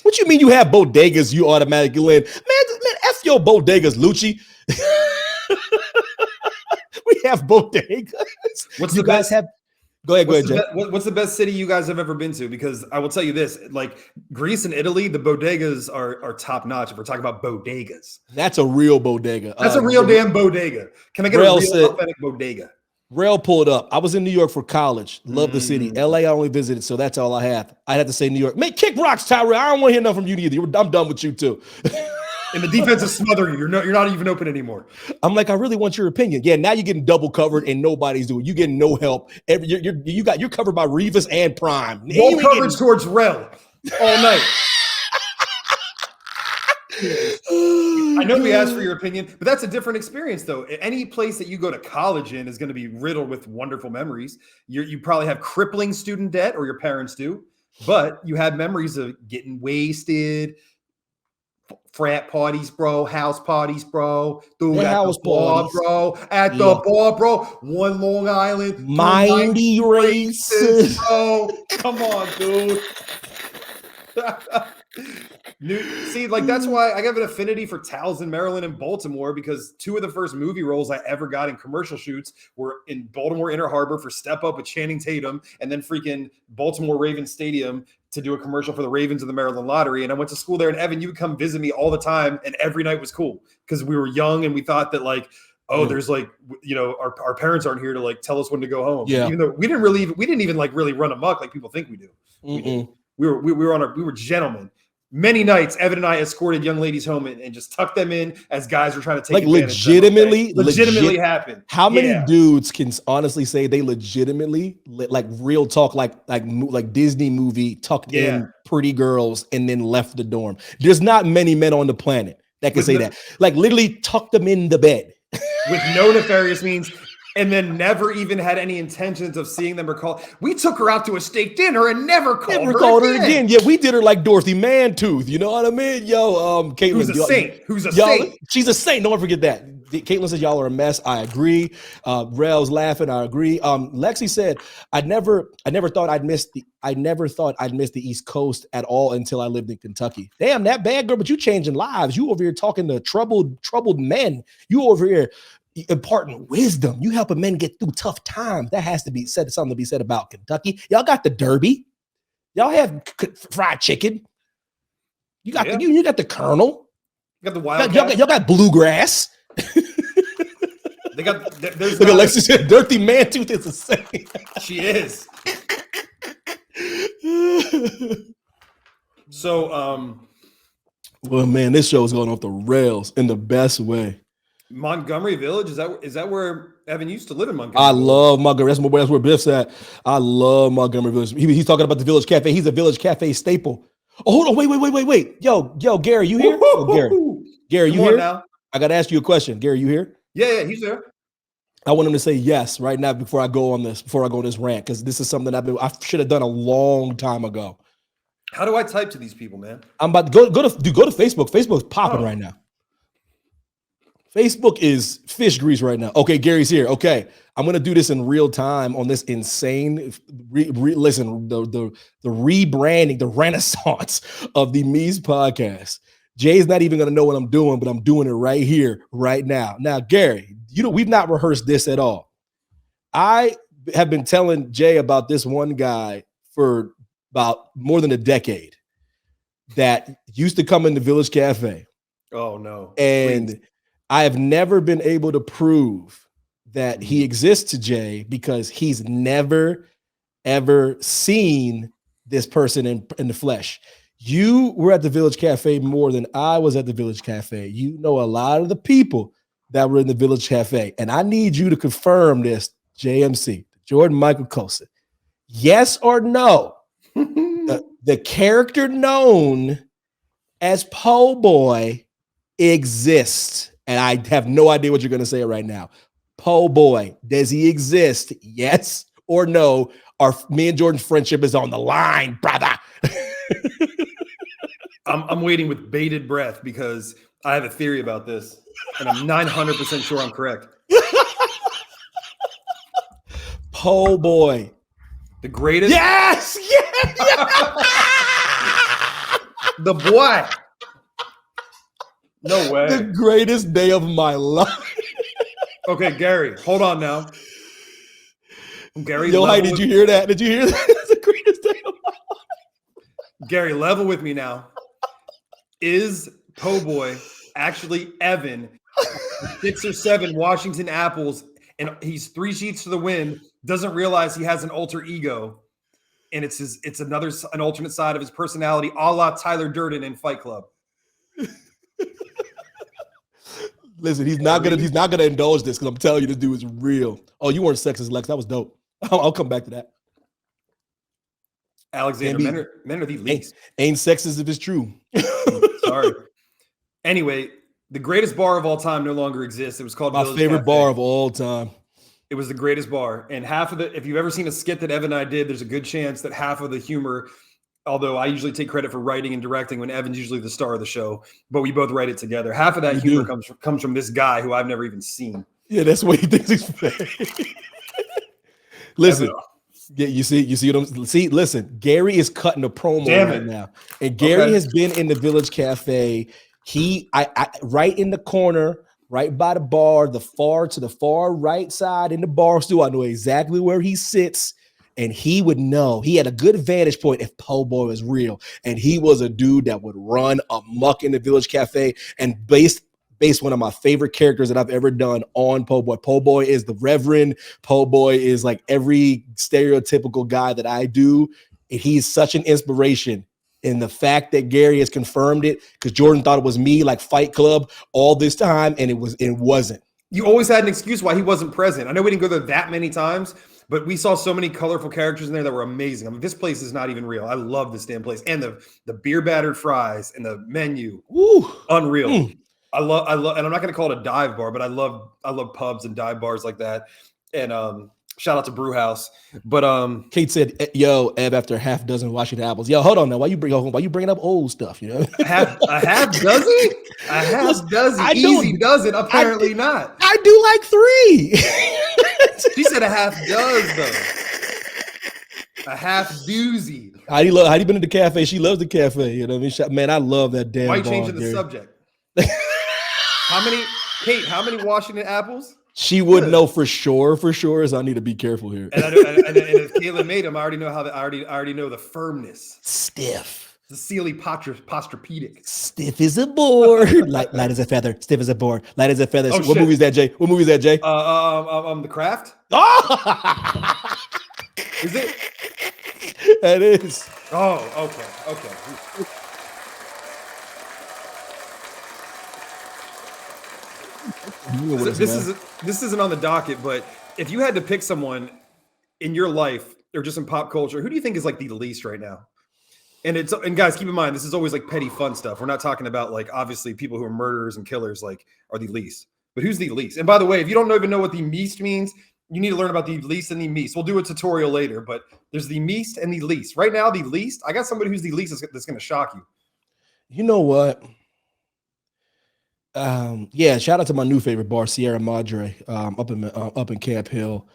What you mean you have bodegas, you automatically land? Man, F your bodegas, Lucci. We have bodegas. What's you the guys best? Have? Go ahead, Jay. What's the best city you guys have ever been to? Because I will tell you this, like Greece and Italy, the bodegas are top notch. If we're talking about bodegas, that's a real bodega. That's a real damn bodega. Can I get a real authentic bodega? Rail pulled up. I was in New York for college. Love the city. LA I only visited, so that's all I have. I had to say New York. Man, kick rocks, Tyrell. I don't want to hear nothing from you either. I'm done with you too. And the defense is smothering you. You're not even open anymore. I'm like, I really want your opinion. Yeah, now you're getting double covered and nobody's doing. You're getting no help. You're covered by Revis and Prime. No coverage towards Rel all night. I know we asked for your opinion, but that's a different experience, though. Any place that you go to college in is going to be riddled with wonderful memories. You probably have crippling student debt, or your parents do, but you have memories of getting wasted. Frat parties, bro. House parties, bro. Dude, at the bar, bro. At the bar, bro. One Long Island. Mindy races, bro. Come on, dude. See, like that's why I have an affinity for Towson, Maryland, and Baltimore, because two of the first movie roles I ever got in commercial shoots were in Baltimore Inner Harbor for Step Up with Channing Tatum, and then freaking Baltimore Ravens Stadium to do a commercial for the Ravens of the Maryland Lottery. And I went to school there, and Evan, you would come visit me all the time, and every night was cool because we were young and we thought that like, oh, there's like, you know, our parents aren't here to like tell us when to go home. Yeah. Even though we didn't even like really run amok like people think we do. We were gentlemen. Many nights, Evan and I escorted young ladies home and just tucked them in as guys were trying to take like legitimately happened. How many dudes can honestly say they legitimately like real talk like Disney movie tucked in pretty girls and then left the dorm? There's not many men on the planet that can say that. Like literally tucked them in the bed with no nefarious means. And then never even had any intentions of seeing them or call. We took her out to a steak dinner and never called her again. Yeah, we did her like Dorothy Mantooth. You know what I mean? Yo, Caitlin. Who's a saint? Who's a saint? She's a saint. Don't forget that. Caitlin says y'all are a mess. I agree. Rel's laughing. I agree. Lexi said, I never thought I'd miss the East Coast at all until I lived in Kentucky. Damn, that bad girl, but you changing lives. You over here talking to troubled men. You over here imparting wisdom. You helping men get through tough times. That has to be said. Something to be said about Kentucky. Y'all got the Derby. Y'all have fried chicken. You got you got the Colonel. You got the Wild. Y'all got bluegrass. They got. Look, Alexis said, "Dirty Mantooth is the same." She is. So, well, man, this show is going off the rails in the best way. Montgomery Village, is that where Evan used to live in Montgomery? I love Montgomery. That's where Biff's at. I love Montgomery Village. He's talking about the Village Cafe. He's a Village Cafe staple. Oh, hold on, wait. Yo, Gary, you here? Oh, Gary, you here? Now. I got to ask you a question. Gary, you here? Yeah, he's there. I want him to say yes right now before I go on this rant, because this is something I should have done a long time ago. How do I type to these people, man? I'm about to go to Facebook. Facebook's popping right now. Facebook is fish grease right now. Okay, Gary's here. Okay, I'm gonna do this in real time on this insane. Listen, the rebranding, the renaissance of the Meest Podcast. Jay's not even gonna know what I'm doing, but I'm doing it right here, right now. Now, Gary, we've not rehearsed this at all. I have been telling Jay about this one guy for about more than a decade that used to come in the Village Cafe. Oh no! And please. I have never been able to prove that he exists to Jay because he's never, ever seen this person in the flesh. You were at the Village Cafe more than I was at the Village Cafe. You know a lot of the people that were in the Village Cafe. And I need you to confirm this, JMC, Jordan Michael Colson. Yes or no? The character known as Po' Boy exists. And I have no idea what you're going to say right now. Po' Boy, does he exist? Yes or no? Me and Jordan's friendship is on the line, brother. I'm waiting with bated breath because I have a theory about this, and I'm 900% sure I'm correct. Po' Boy. The greatest? Yes! The boy. No way. The greatest day of my life. Okay, Gary, hold on now. Gary, yo, hi, did you hear that? Did you hear that? It's the greatest day of my life. Gary, level with me now. Is Po' Boy actually Evan, 6 or 7 Washington Apples, and he's 3 sheets to the wind, doesn't realize he has an alter ego, and it's an alternate side of his personality, a la Tyler Durden in Fight Club. Listen, he's not gonna indulge this because I'm telling you, this dude is real. Oh, you weren't sexist, Lex. That was dope. I'll come back to that. Alexander, men are the least. Ain't sexist if it's true. Sorry. Anyway, the greatest bar of all time no longer exists. It was called my Village favorite Cafe. bar of all time. It was the greatest bar. And if you've ever seen a skit that Evan and I did, there's a good chance that half of the humor, although I usually take credit for writing and directing when Evan's usually the star of the show, but we both write it together. Half of that humor comes from this guy who I've never even seen. Yeah, that's what he thinks he's fake. Listen. Yeah, you see what I'm see. Listen, Gary is cutting a promo right now, and Gary has been in the Village Cafe. I right in the corner, right by the bar, to the far right side in the bar stool. I know exactly where he sits, and he would know. He had a good vantage point if Po' Boy was real, and he was a dude that would run amok in the Village Cafe. And based one of my favorite characters that I've ever done on Po' Boy. Po' Boy is the Reverend. Po' Boy is like every stereotypical guy that I do. And he's such an inspiration. And the fact that Gary has confirmed it, because Jordan thought it was me, like Fight Club, all this time, and it wasn't. You always had an excuse why he wasn't present. I know we didn't go there that many times, but we saw so many colorful characters in there that were amazing. I mean, this place is not even real. I love this damn place. And the beer battered fries and the menu. Woo. Unreal. I love, and I'm not going to call it a dive bar, but I love pubs and dive bars like that. And shout out to Brew House. But Kate said, "Yo, Ev, after a half dozen Washington Apples, yo, hold on now. Why you bringing up old stuff? You know, a half dozen, easy dozen. Apparently not. I do like 3. She said a half dozen though. A half doozy. Heidi been to the cafe? She loves the cafe. You know what I mean? Man, I love that damn. Why you bar, changing the subject? How many Washington Apples? She would know for sure, so I need to be careful here. And if Kayla made them, I already know I already know the firmness. Stiff. The Sealy Posturpedic. Stiff as a board. light as a feather. Stiff as a board. Light as a feather. What movie is that, Jay? The Craft. Oh! Is it? That is. Oh, okay. This isn't on the docket, but if you had to pick someone in your life or just in pop culture, who do you think is like the least right now? And guys, keep in mind, this is always like petty fun stuff. We're not talking about like obviously people who are murderers and killers like are the least, but who's the least? And by the way, if you don't even know what the Meest means, you need to learn about the least and the Meest. We'll do a tutorial later, but there's the Meest and the least. Right now, the least, I got somebody who's the least that's going to shock you. You know what? Shout out to my new favorite bar, Sierra Madre, up in Camp Hill.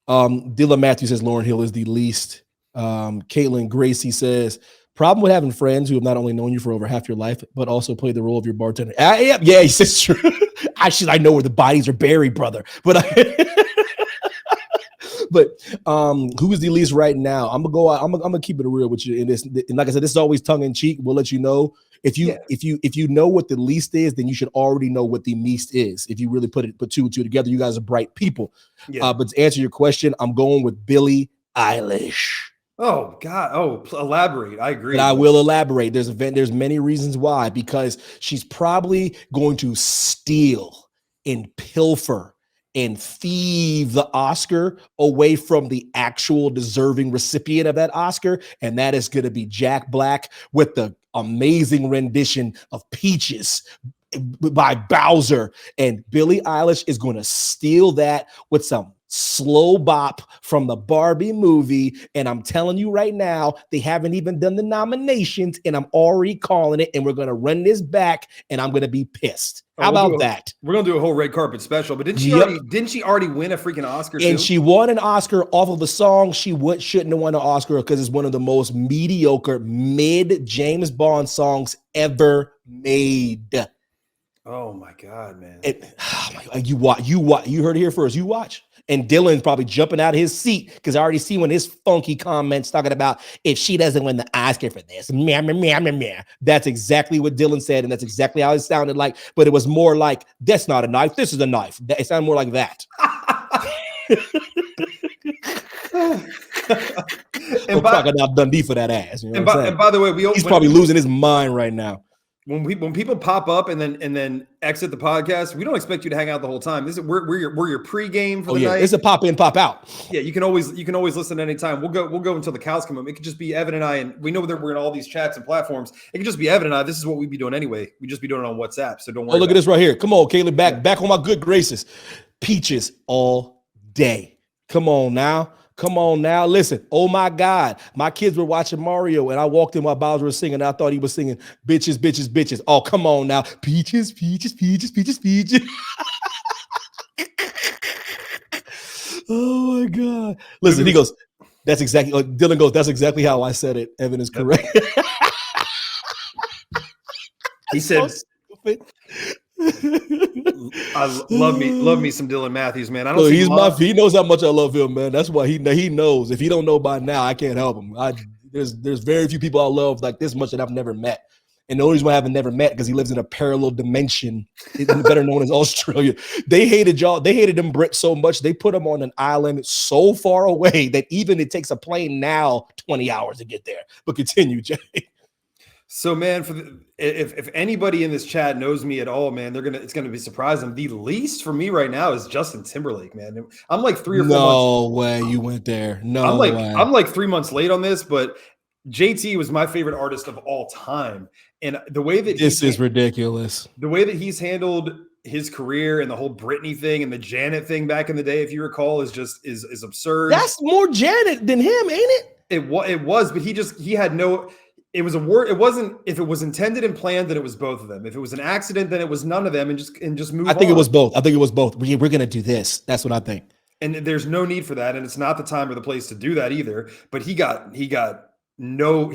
Dylan Matthews says Lauryn Hill is the least. Caitlin Gracie says, problem with having friends who have not only known you for over half your life, but also played the role of your bartender. Yeah, he says true. I know where the bodies are buried, brother. But who is the least right now? I'm gonna keep it real with you. And like I said, this is always tongue in cheek. We'll let you know. If you know what the least is, then you should already know what the Meest is. If you really put two and two together, you guys are bright people. Yeah. But to answer your question, I'm going with Billie Eilish. Oh God! Oh, elaborate. I agree. But I will elaborate. There's many reasons why. Because she's probably going to steal and pilfer and thieve the Oscar away from the actual deserving recipient of that Oscar. And that is going to be Jack Black with the amazing rendition of Peaches by Bowser. And Billie Eilish is going to steal that with some slow bop from the Barbie movie. And I'm telling you right now, they haven't even done the nominations and I'm already calling it. And we're going to run this back and I'm going to be pissed. How about that? We're going to do a whole red carpet special, but didn't she already win a freaking Oscar too? And she won an Oscar off of a song she shouldn't have won an Oscar because it's one of the most mediocre mid James Bond songs ever made. Oh my God, man. You watch, you heard it here first. You watch. And Dylan's probably jumping out of his seat because I already see one of his funky comments talking about if she doesn't win the Oscar for this. Meh, meh, meh, meh, meh. That's exactly what Dylan said, and that's exactly how it sounded like. But it was more like, that's not a knife. This is a knife. It sounded more like that. And Crocodile Dundee for that ass. You know and by the way, he's probably losing his mind right now. When people pop up and then exit the podcast, we don't expect you to hang out the whole time. We're your pregame for the night. It's a pop in, pop out. Yeah, you can always listen at any time. We'll go until the cows come home. It could just be Evan and I, and we know that we're in all these chats and platforms. It could just be Evan and I. This is what we'd be doing anyway. We'd just be doing it on WhatsApp. So don't worry. Oh, look at this right here. Come on, Caleb, back on my good graces. Peaches all day. Come on now. Listen, oh my God. My kids were watching Mario and I walked in while Bowser was singing. And I thought he was singing bitches, bitches, bitches. Oh, come on now. Peaches, peaches, peaches, peaches, peaches. Oh my God. Listen, he goes, Dylan goes, that's exactly how I said it. Evan is correct. He said, so stupid. I love me some Dylan Matthews, man. He knows how much I love him, man. That's why he knows. If he don't know by now, I can't help him. There's very few people I love like this much that I've never met. And the only reason why I haven't never met because he lives in a parallel dimension, better known as Australia. They hated them Brits so much they put them on an island so far away that even it takes a plane now 20 hours to get there. But continue, Jay. So, man, if anybody in this chat knows me at all, man, it's gonna be surprising. The least for me right now is Justin Timberlake, man. I'm like 3 or 4 months. No way you went there. No way. I'm like 3 months late on this, but JT was my favorite artist of all time, and the way that this is ridiculous. The way that he's handled his career and the whole Britney thing and the Janet thing back in the day, if you recall, is absurd. That's more Janet than him, ain't it? It was, but he had no. It was a word. It wasn't. If it was intended and planned, then it was both of them. If it was an accident, then it was none of them, and just move. I think it was both. We're gonna do this. That's what I think. And there's no need for that, and it's not the time or the place to do that either. But he got no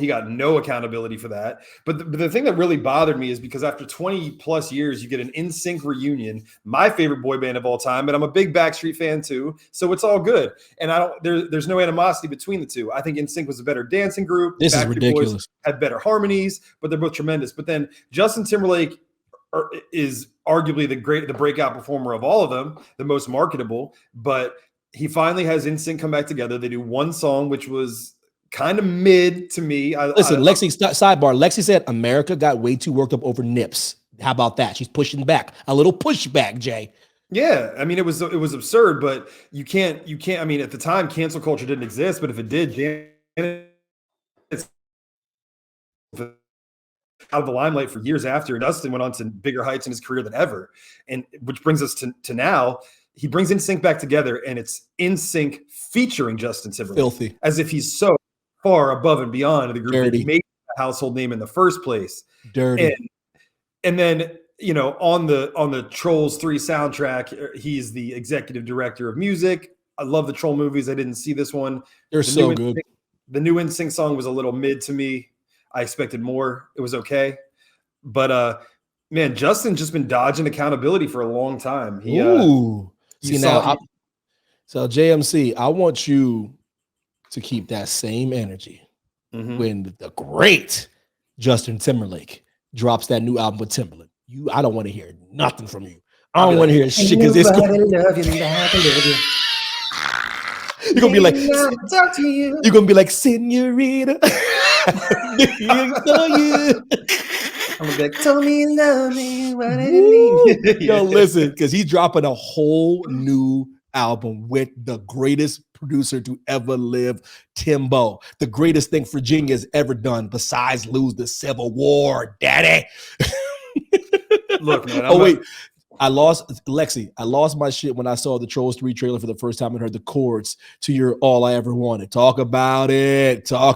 accountability for that. But the thing that really bothered me is because after 20 plus years, you get an NSYNC reunion, my favorite boy band of all time, and I'm a big Backstreet fan too, so it's all good. And there's no animosity between the two. I think NSYNC was a better dancing group. This is ridiculous. Boys had better harmonies, but they're both tremendous. But then Justin Timberlake is arguably the breakout performer of all of them, the most marketable. But he finally has NSYNC come back together. They do one song, which was kind of mid to me. Sidebar. Lexi said America got way too worked up over nips. How about that? She's pushing back. A little pushback, Jay. Yeah, I mean it was absurd, but you can't. I mean, at the time, cancel culture didn't exist, but if it did, it's out of the limelight for years after. Dustin went on to bigger heights in his career than ever, and which brings us to now. He brings NSYNC back together, and it's NSYNC featuring Justin Timberlake. Filthy, as if he's so far above and beyond the group Dirty. that made a household name in the first place. Dirty. And then, on the Trolls 3 soundtrack, he's the executive director of music. I love the Troll movies. I didn't see this one. They're so good. The new NSYNC song was a little mid to me. I expected more. It was okay. But man, Justin's just been dodging accountability for a long time. So JMC, I want you to keep that same energy when the great Justin Timberlake drops that new album with Timberland. I don't want to hear nothing from you. I don't want to hear shit because it's You're gonna be like, talk to you. You're gonna be like, Senorita. I'm gonna be like, tell me you love me. Yo, listen, because he's dropping a whole new album with the greatest producer to ever live, Timbo. The greatest thing Virginia's ever done besides lose the Civil War, daddy. Look, man. I lost my shit when I saw the Trolls 3 trailer for the first time and heard the chords to your All I Ever Wanted. Talk about it. Yeah,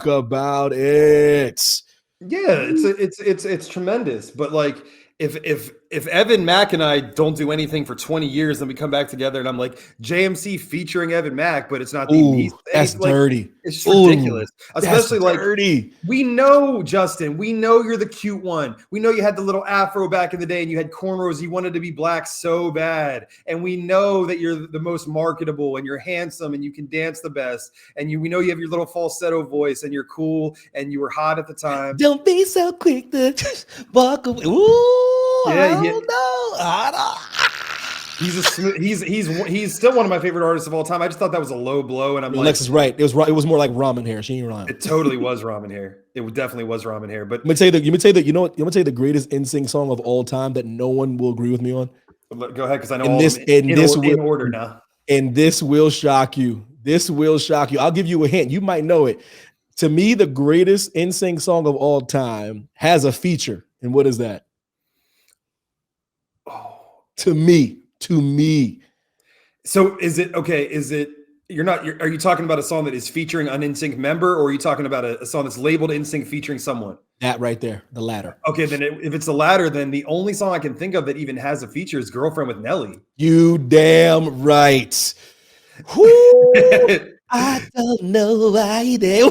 it's tremendous. But like, if Evan Mack and I don't do anything for 20 years, then we come back together and I'm like, JMC featuring Evan Mack, but it's not the Meest. That's like, dirty. It's just ridiculous. Especially like, dirty. We know, Justin, we know you're the cute one. We know you had the little afro back in the day and you had cornrows. You wanted to be black so bad. And we know that you're the most marketable and you're handsome and you can dance the best. And we know you have your little falsetto voice and you're cool and you were hot at the time. Don't be so quick to walk away. Ooh, yeah. He's still one of my favorite artists of all time. I just thought that was a low blow, and Lex is right. It was more like ramen hair. She ain't lying. It totally was ramen hair. It definitely was ramen hair. But let me tell you the greatest NSYNC song of all time that no one will agree with me on. Go ahead, because I know in order now. And this will shock you. I'll give you a hint. You might know it. To me, the greatest NSYNC song of all time has a feature. And what is that? Oh, to me. So is it okay? Are you talking about a song that is featuring an NSYNC member, or are you talking about a song that's labeled NSYNC featuring someone? That right there, the latter. Okay, then if it's the latter, then the only song I can think of that even has a feature is Girlfriend with Nelly. You damn right. I don't know why you're there.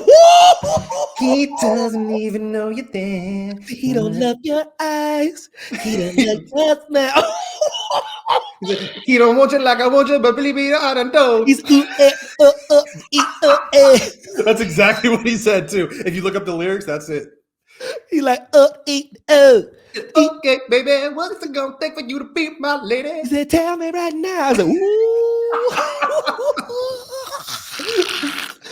He doesn't even know you're there. He don't love your eyes. He don't love your smell. He don't want you like I want you, but believe me, I don't know. He's That's exactly what he said too. If you look up the lyrics, that's it. He like Okay, baby, what is it gonna take for you to be my lady? He said, tell me right now. I was like, ooh.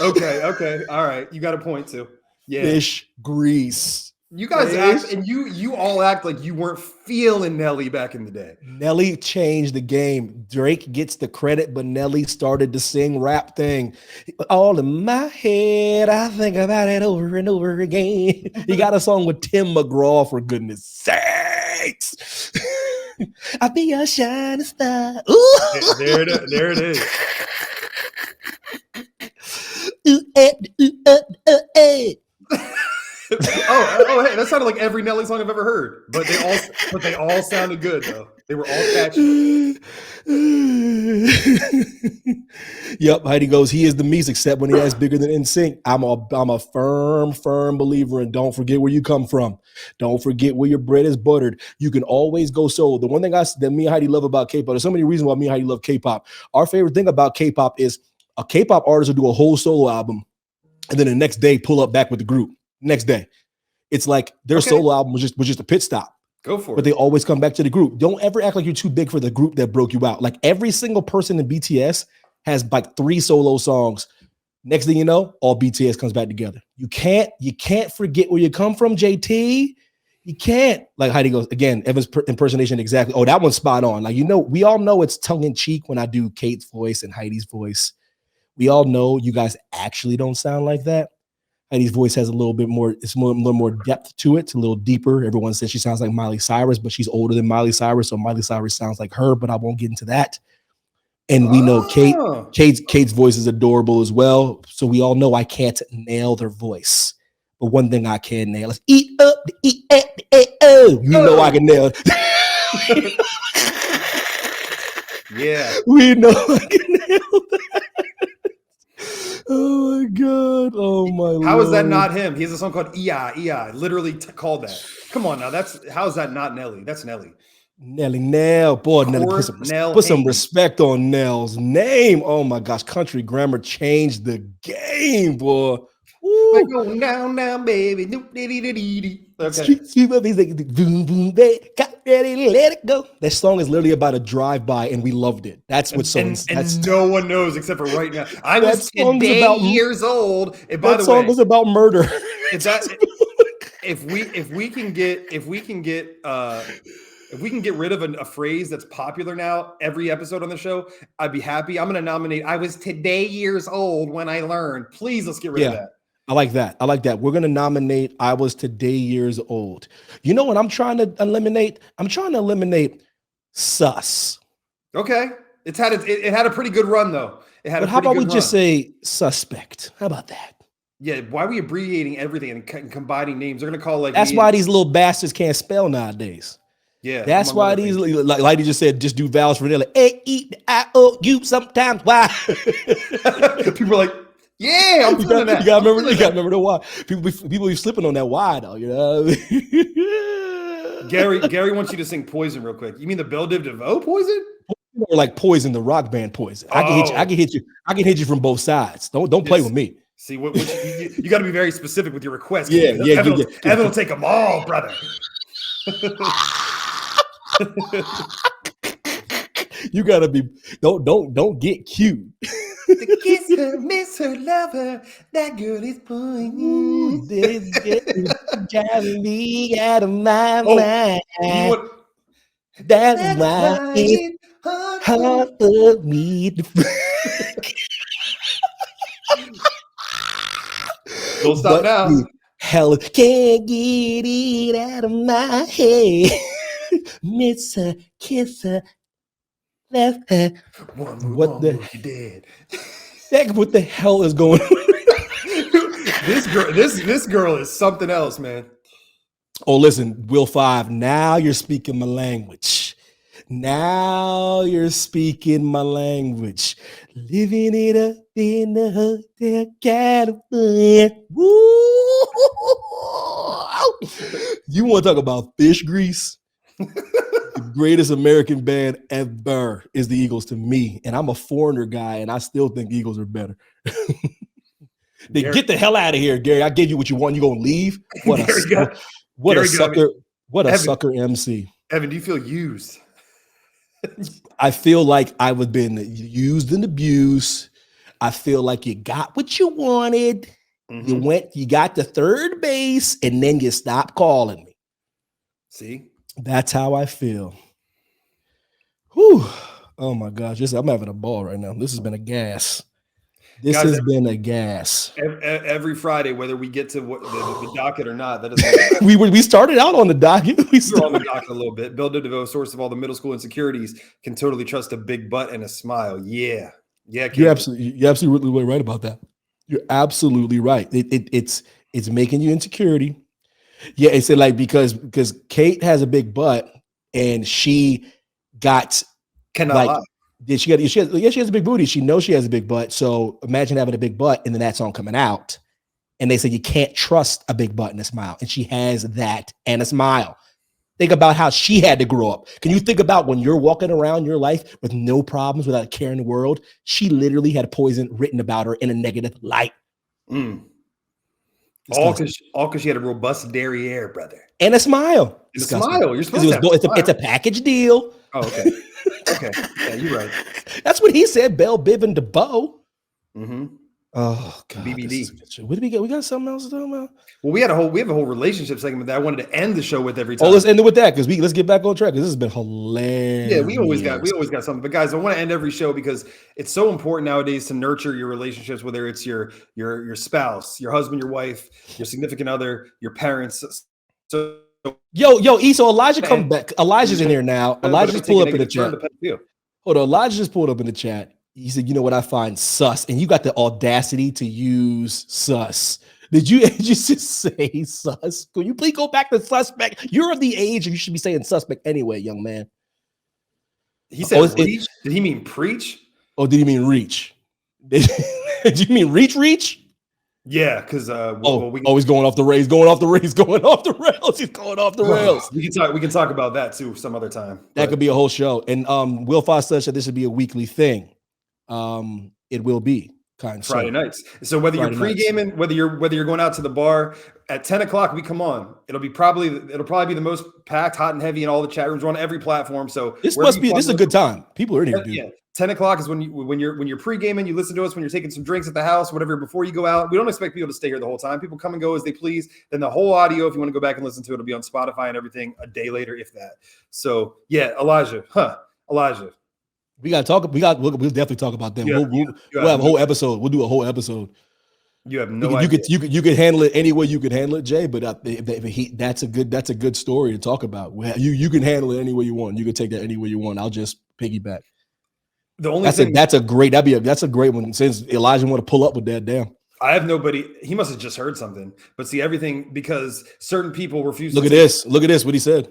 Okay, all right. You got a point too. Yeah. Fish grease. You guys act, and you all act like you weren't feeling Nelly back in the day. Nelly changed the game. Drake gets the credit, but Nelly started to sing rap thing. All in my head, I think about it over and over again. He got a song with Tim McGraw, for goodness sakes. I'll be a shining star. Ooh. There it is. Oh, hey, that sounded like every Nelly song I've ever heard. But they all sounded good though. They were all catchy. Yep, Heidi goes, he is the Meest, except when he has bigger than NSYNC. I'm a firm believer in don't forget where you come from. Don't forget where your bread is buttered. You can always go solo. The one thing that me and Heidi love about K-pop, there's so many reasons why me and Heidi love K-pop. Our favorite thing about K-pop is a K-pop artist will do a whole solo album and then the next day pull up back with the group. Next day. It's like their solo album was just a pit stop. Go for it. But they always come back to the group. Don't ever act like you're too big for the group that broke you out. Like every single person in BTS has like 3 solo songs. Next thing you know, all BTS comes back together. You can't forget where you come from, JT. You can't. Like Heidi goes, again, Evan's impersonation exactly. Oh, that one's spot on. Like, we all know it's tongue-in-cheek when I do Kate's voice and Heidi's voice. We all know you guys actually don't sound like that. Heidi's voice has a little bit more, a little more depth to it. It's a little deeper. Everyone says she sounds like Miley Cyrus, but she's older than Miley Cyrus, so Miley Cyrus sounds like her, but I won't get into that. And we know Kate's voice is adorable as well, so we all know I can't nail their voice. But one thing I can nail is eat up the E-A-A-O. You know I can nail it. Yeah. We know I can nail that. Oh my God. Oh my Lord. How is that not him? He has a song called E.I. Literally called that. Come on now. How is that not Nelly? That's Nelly. Nell. Boy, Nelly, put some respect on Nell's name. Oh my gosh. Country grammar changed the game, boy. We're going down, baby. Okay. He's like, boom, boom, they got ready to let it go. That song is literally about a drive-by, and we loved it. That's what songs. And no one knows except for right now. I was today years old. And by the way, that song was about murder. If we can get rid of a phrase that's popular now every episode on the show, I'd be happy. I'm going to nominate I was today years old when I learned. Please, let's get rid of that. I like that. We're going to nominate I was today years old. You know what I'm trying to eliminate? I'm trying to eliminate sus. Okay. It had a pretty good run though. But how about we just say suspect? How about that? Yeah, why are we abbreviating everything and combining names? They're going to call That's why these little bastards can't spell nowadays. Yeah. That's why these, like he just said, just do vowels for like A-E-I-O-U sometimes. Why? People are like, yeah, I'm feeling that. You gotta remember the why. People be slipping on that why though, you know. Gary wants you to sing Poison real quick. You mean the Belle Div DeVoe Poison? Or like Poison, the rock band Poison. I can hit you from both sides. Don't play with me. See what you got to be very specific with your request. Evan will take them all, brother. You gotta be don't get cute. To kiss her, miss her, love her. That girl is poison. Driving me out of my mind. That's why it's hard for me to. Don't stop now. Hell can't get it out of my head. Miss her, kiss her, left her. What the you did? What the hell is going on? This girl is something else, man. Oh, listen, Will 5. Now you're speaking my language. Living it up in the hotel California. Woo! You want to talk about fish grease? The greatest American band ever is the Eagles to me. And I'm a Foreigner guy, and I still think the Eagles are better. Get the hell out of here, Gary. I gave you what you want. You gonna leave? What a sucker MC. Evan, do you feel used? I feel like I was been used and abused. I feel like you got what you wanted. Mm-hmm. You got to third base, and then you stopped calling me. See? That's how I feel. Whew. Oh my gosh. I'm having a ball right now. This has been a gas. Every Friday, whether we get to the docket or not, that doesn't we started out on the docket. We were on the docket a little bit. Belle Div DeVoe, source of all the middle school insecurities, can totally trust a big butt and a smile. Yeah. You're absolutely right about that. You're absolutely right. It's making you insecurity. Yeah, it's like because Kate has a big butt and she got lie. She has a big booty. She knows she has a big butt. So imagine having a big butt and then that song coming out. And they say you can't trust a big butt and a smile. And she has that and a smile. Think about how she had to grow up. Can you think about when you're walking around your life with no problems, without a care in the world? She literally had poison written about her in a negative light. All because she had a robust derriere, brother. And a smile. And a smile. You're supposed to have a smile. It's a package deal. Oh, okay. Okay. Yeah, you're right. That's what he said, Belle, Biv, and DeVoe. Mm-hmm. Oh, God. BBD. What did we get? We got something else to talk about? Well, we have a whole relationship segment that I wanted to end the show with every time. Oh, let's end it with that because let's get back on track because this has been hilarious. Yeah, we always got something. But guys, I want to end every show because it's so important nowadays to nurture your relationships, whether it's your spouse, your husband, your wife, your significant other, your parents. So Yo, so Elijah come back. Elijah's in here now. Elijah just pulled up in the chat. Hold on, Elijah just pulled up in the chat. He said, you know what I find sus? And you got the audacity to use sus. Did you just say sus? Can you please go back to suspect? You're of the age and you should be saying suspect anyway, young man. He said reach? Did he mean preach? Oh, did he mean reach? Did you mean reach? Yeah, because he's going off the rails. He's going off the rails. We can talk about that too some other time. That could be a whole show. And Will Foss said this should be a weekly thing. It will be. Friday nights. So whether you're pre-gaming, whether you're going out to the bar at 10 o'clock, we come on. It'll probably be the most packed, hot and heavy in all the chat rooms. We're on every platform. So this is a good time. People are here. Yeah. 10 o'clock is when you're pre-gaming, you listen to us when you're taking some drinks at the house, whatever, before you go out. We don't expect people to stay here the whole time. People come and go as they please. Then the whole audio, if you want to go back and listen to it, it'll be on Spotify and everything a day later, if that. So yeah, Elijah. We'll definitely talk about them. We'll have a whole episode. We'll do a whole episode. You have no idea. You could handle it any way you could handle it, Jay. But that's a good story to talk about. You can handle it any way you want. You can take that any way you want. I'll just piggyback. That's a great one. Since Elijah want to pull up with that, damn. I have nobody. He must have just heard something. But see, everything because certain people refuse. Look at this. What he said.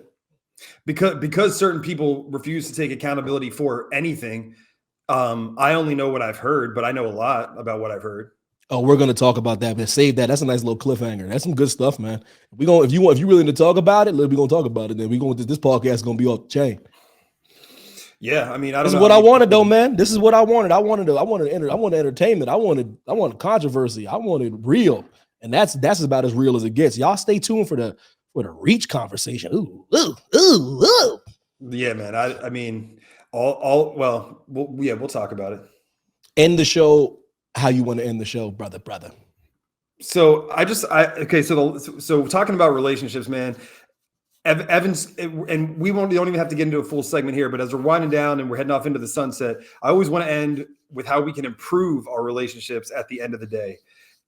Because certain people refuse to take accountability for anything. I only know what I've heard, but I know a lot about what I've heard. Oh, we're gonna talk about that, but save that. That's a nice little cliffhanger. That's some good stuff, man. If you really need to talk about it, we're gonna talk about it. Then this podcast is gonna be off the chain. Yeah, I mean, this is what I wanted, though, man. This is what I wanted. I wanted entertainment. I wanted controversy. I wanted real, and that's about as real as it gets. Y'all stay tuned for the reach conversation. Ooh. Yeah, man. I mean, we'll talk about it. End the show how you want to end the show, brother. So so talking about relationships, man. Evans, and we don't even have to get into a full segment here, but as we're winding down and we're heading off into the sunset, I always want to end with how we can improve our relationships at the end of the day.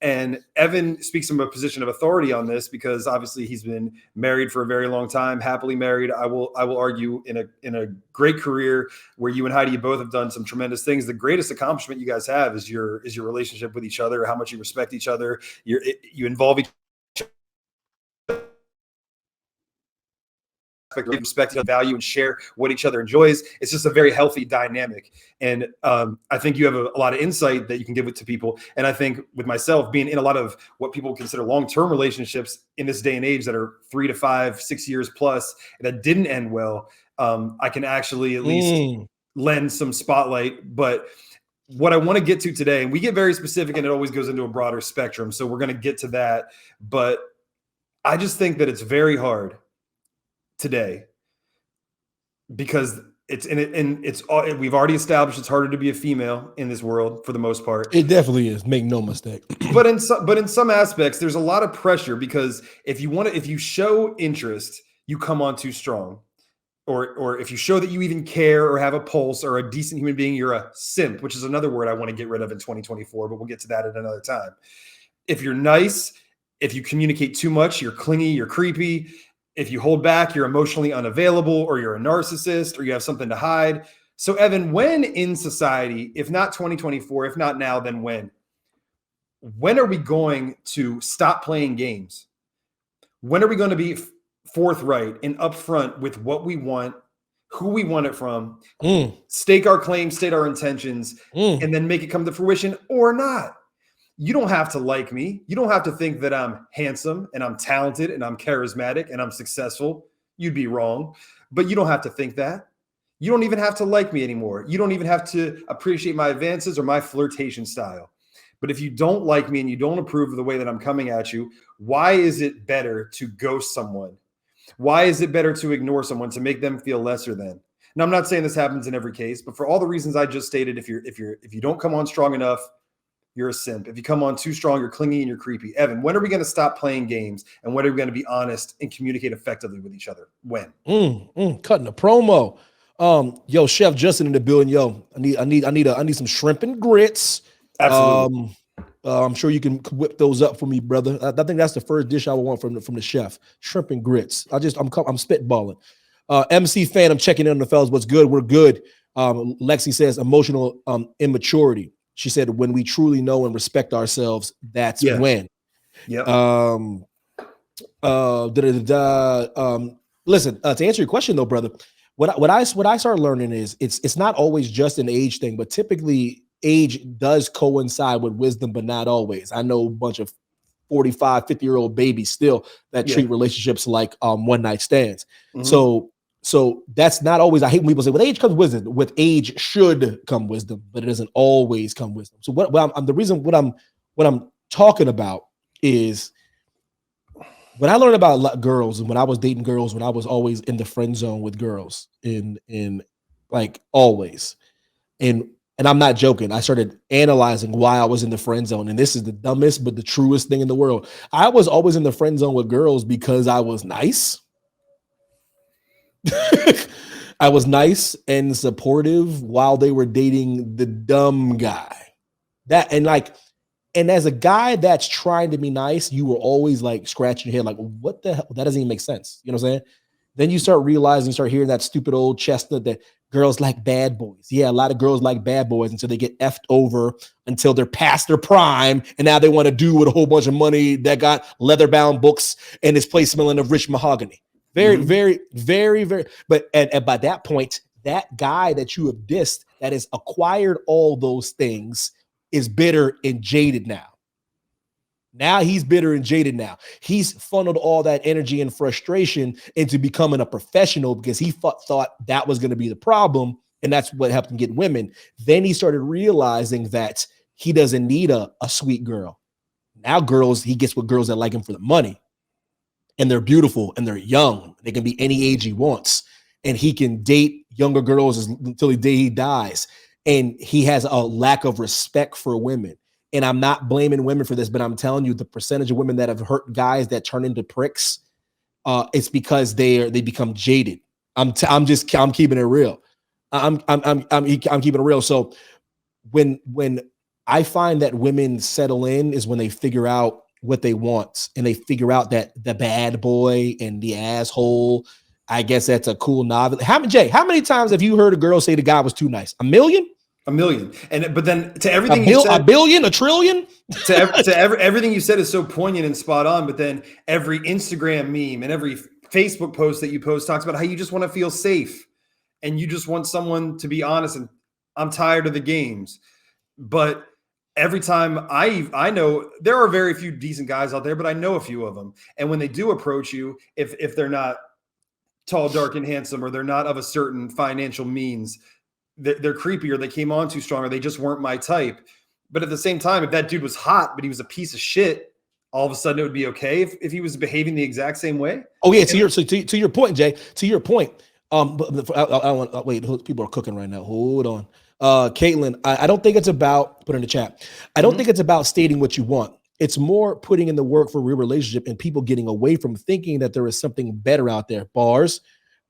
And Evan speaks from a position of authority on this because obviously he's been married for a very long time, happily married. I will argue in a great career where you and Heidi both have done some tremendous things. The greatest accomplishment you guys have is your relationship with each other, how much you respect each other. You involve each respect, value, and share what each other enjoys. It's just a very healthy dynamic. And I think you have a lot of insight that you can give it to people. And I think with myself being in a lot of what people consider long-term relationships in this day and age that are 3 to 5, 6 years plus that didn't end well, I can actually at least lend some spotlight. But what I want to get to today, and we get very specific and it always goes into a broader spectrum. So we're going to get to that. But I just think that it's very hard today because we've already established it's harder to be a female in this world for the most part. It definitely is, make no mistake. but in some aspects there's a lot of pressure because if you show interest, you come on too strong, or if you show that you even care or have a pulse or a decent human being, you're a simp, which is another word I want to get rid of in 2024, but we'll get to that at another time. If you're nice, if you communicate too much, you're clingy, you're creepy. If you hold back, you're emotionally unavailable, or you're a narcissist, or you have something to hide. So, Evan, when in society, if not 2024, if not now, then when? When are we going to stop playing games? When are we going to be forthright and upfront with what we want, who we want it from, stake our claims, state our intentions, and then make it come to fruition or not? You don't have to like me. You don't have to think that I'm handsome and I'm talented and I'm charismatic and I'm successful. You'd be wrong, but you don't have to think that. You don't even have to like me anymore. You don't even have to appreciate my advances or my flirtation style. But if you don't like me and you don't approve of the way that I'm coming at you, why is it better to ghost someone? Why is it better to ignore someone, to make them feel lesser than? Now, I'm not saying this happens in every case, but for all the reasons I just stated, if you don't come on strong enough, you're a simp. If you come on too strong, you're clingy and you're creepy. Evan, when are we going to stop playing games? And when are we going to be honest and communicate effectively with each other? When? Cutting a promo. Yo, Chef Justin in the building. Yo, I need some shrimp and grits. Absolutely. I'm sure you can whip those up for me, brother. I think that's the first dish I would want from the chef. Shrimp and grits. I'm spitballing. MC fan, I'm checking in on the fellas. What's good? We're good. Lexi says emotional immaturity. She said, when we truly know and respect ourselves, that's when. Yeah. Listen, to answer your question though, brother, what I started learning is it's not always just an age thing, but typically age does coincide with wisdom, but not always. I know a bunch of 45, 50-year-old babies still that treat relationships like one night stands. So So that's not always, I hate when people say, with age comes wisdom. With age should come wisdom, but it doesn't always come wisdom. So what I'm talking about is when I learned about girls and when I was dating girls, when I was always in the friend zone with girls in like always. And I'm not joking. I started analyzing why I was in the friend zone. And this is the dumbest, but the truest thing in the world. I was always in the friend zone with girls because I was nice. I was nice and supportive while they were dating the dumb guy. And as a guy that's trying to be nice, you were always like scratching your head, like, what the hell? That doesn't even make sense. You know what I'm saying? Then you start realizing, start hearing that stupid old chestnut that girls like bad boys. Yeah, a lot of girls like bad boys until they get effed over until they're past their prime. And now they want to do with a whole bunch of money that got leather bound books and is place smelling of rich mahogany. Very, very, very, very. But by that point, that guy that you have dissed that has acquired all those things is bitter and jaded now. Now he's bitter and jaded now. He's funneled all that energy and frustration into becoming a professional because he thought that was going to be the problem. And that's what helped him get women. Then he started realizing that he doesn't need a sweet girl. Now he gets with girls that like him for the money. And they're beautiful and they're young. They can be any age he wants. And he can date younger girls until the day he dies. And he has a lack of respect for women. And I'm not blaming women for this, but I'm telling you, the percentage of women that have hurt guys that turn into pricks, it's because they become jaded. I'm keeping it real. I'm keeping it real. So when I find that women settle in is when they figure out what they want and they figure out that the bad boy and the asshole, I guess that's a cool novel. How many times have you heard a girl say the guy was too nice? A million. But then to everything you said, a billion, a trillion, everything you said is so poignant and spot on. But then every Instagram meme and every Facebook post that you post talks about how you just want to feel safe and you just want someone to be honest. And I'm tired of the games. But every time I know there are very few decent guys out there, but I know a few of them. And when they do approach you, if they're not tall, dark, and handsome, or they're not of a certain financial means, they're creepy, or they came on too strong, or they just weren't my type. But at the same time, if that dude was hot, but he was a piece of shit, all of a sudden it would be okay if he was behaving the exact same way. Oh yeah. To your point, Jay, to your point. But I want wait, people are cooking right now. Hold on. Caitlin, I don't think it's about, put in the chat. I don't think it's about stating what you want. It's more putting in the work for a real relationship and people getting away from thinking that there is something better out there. Bars.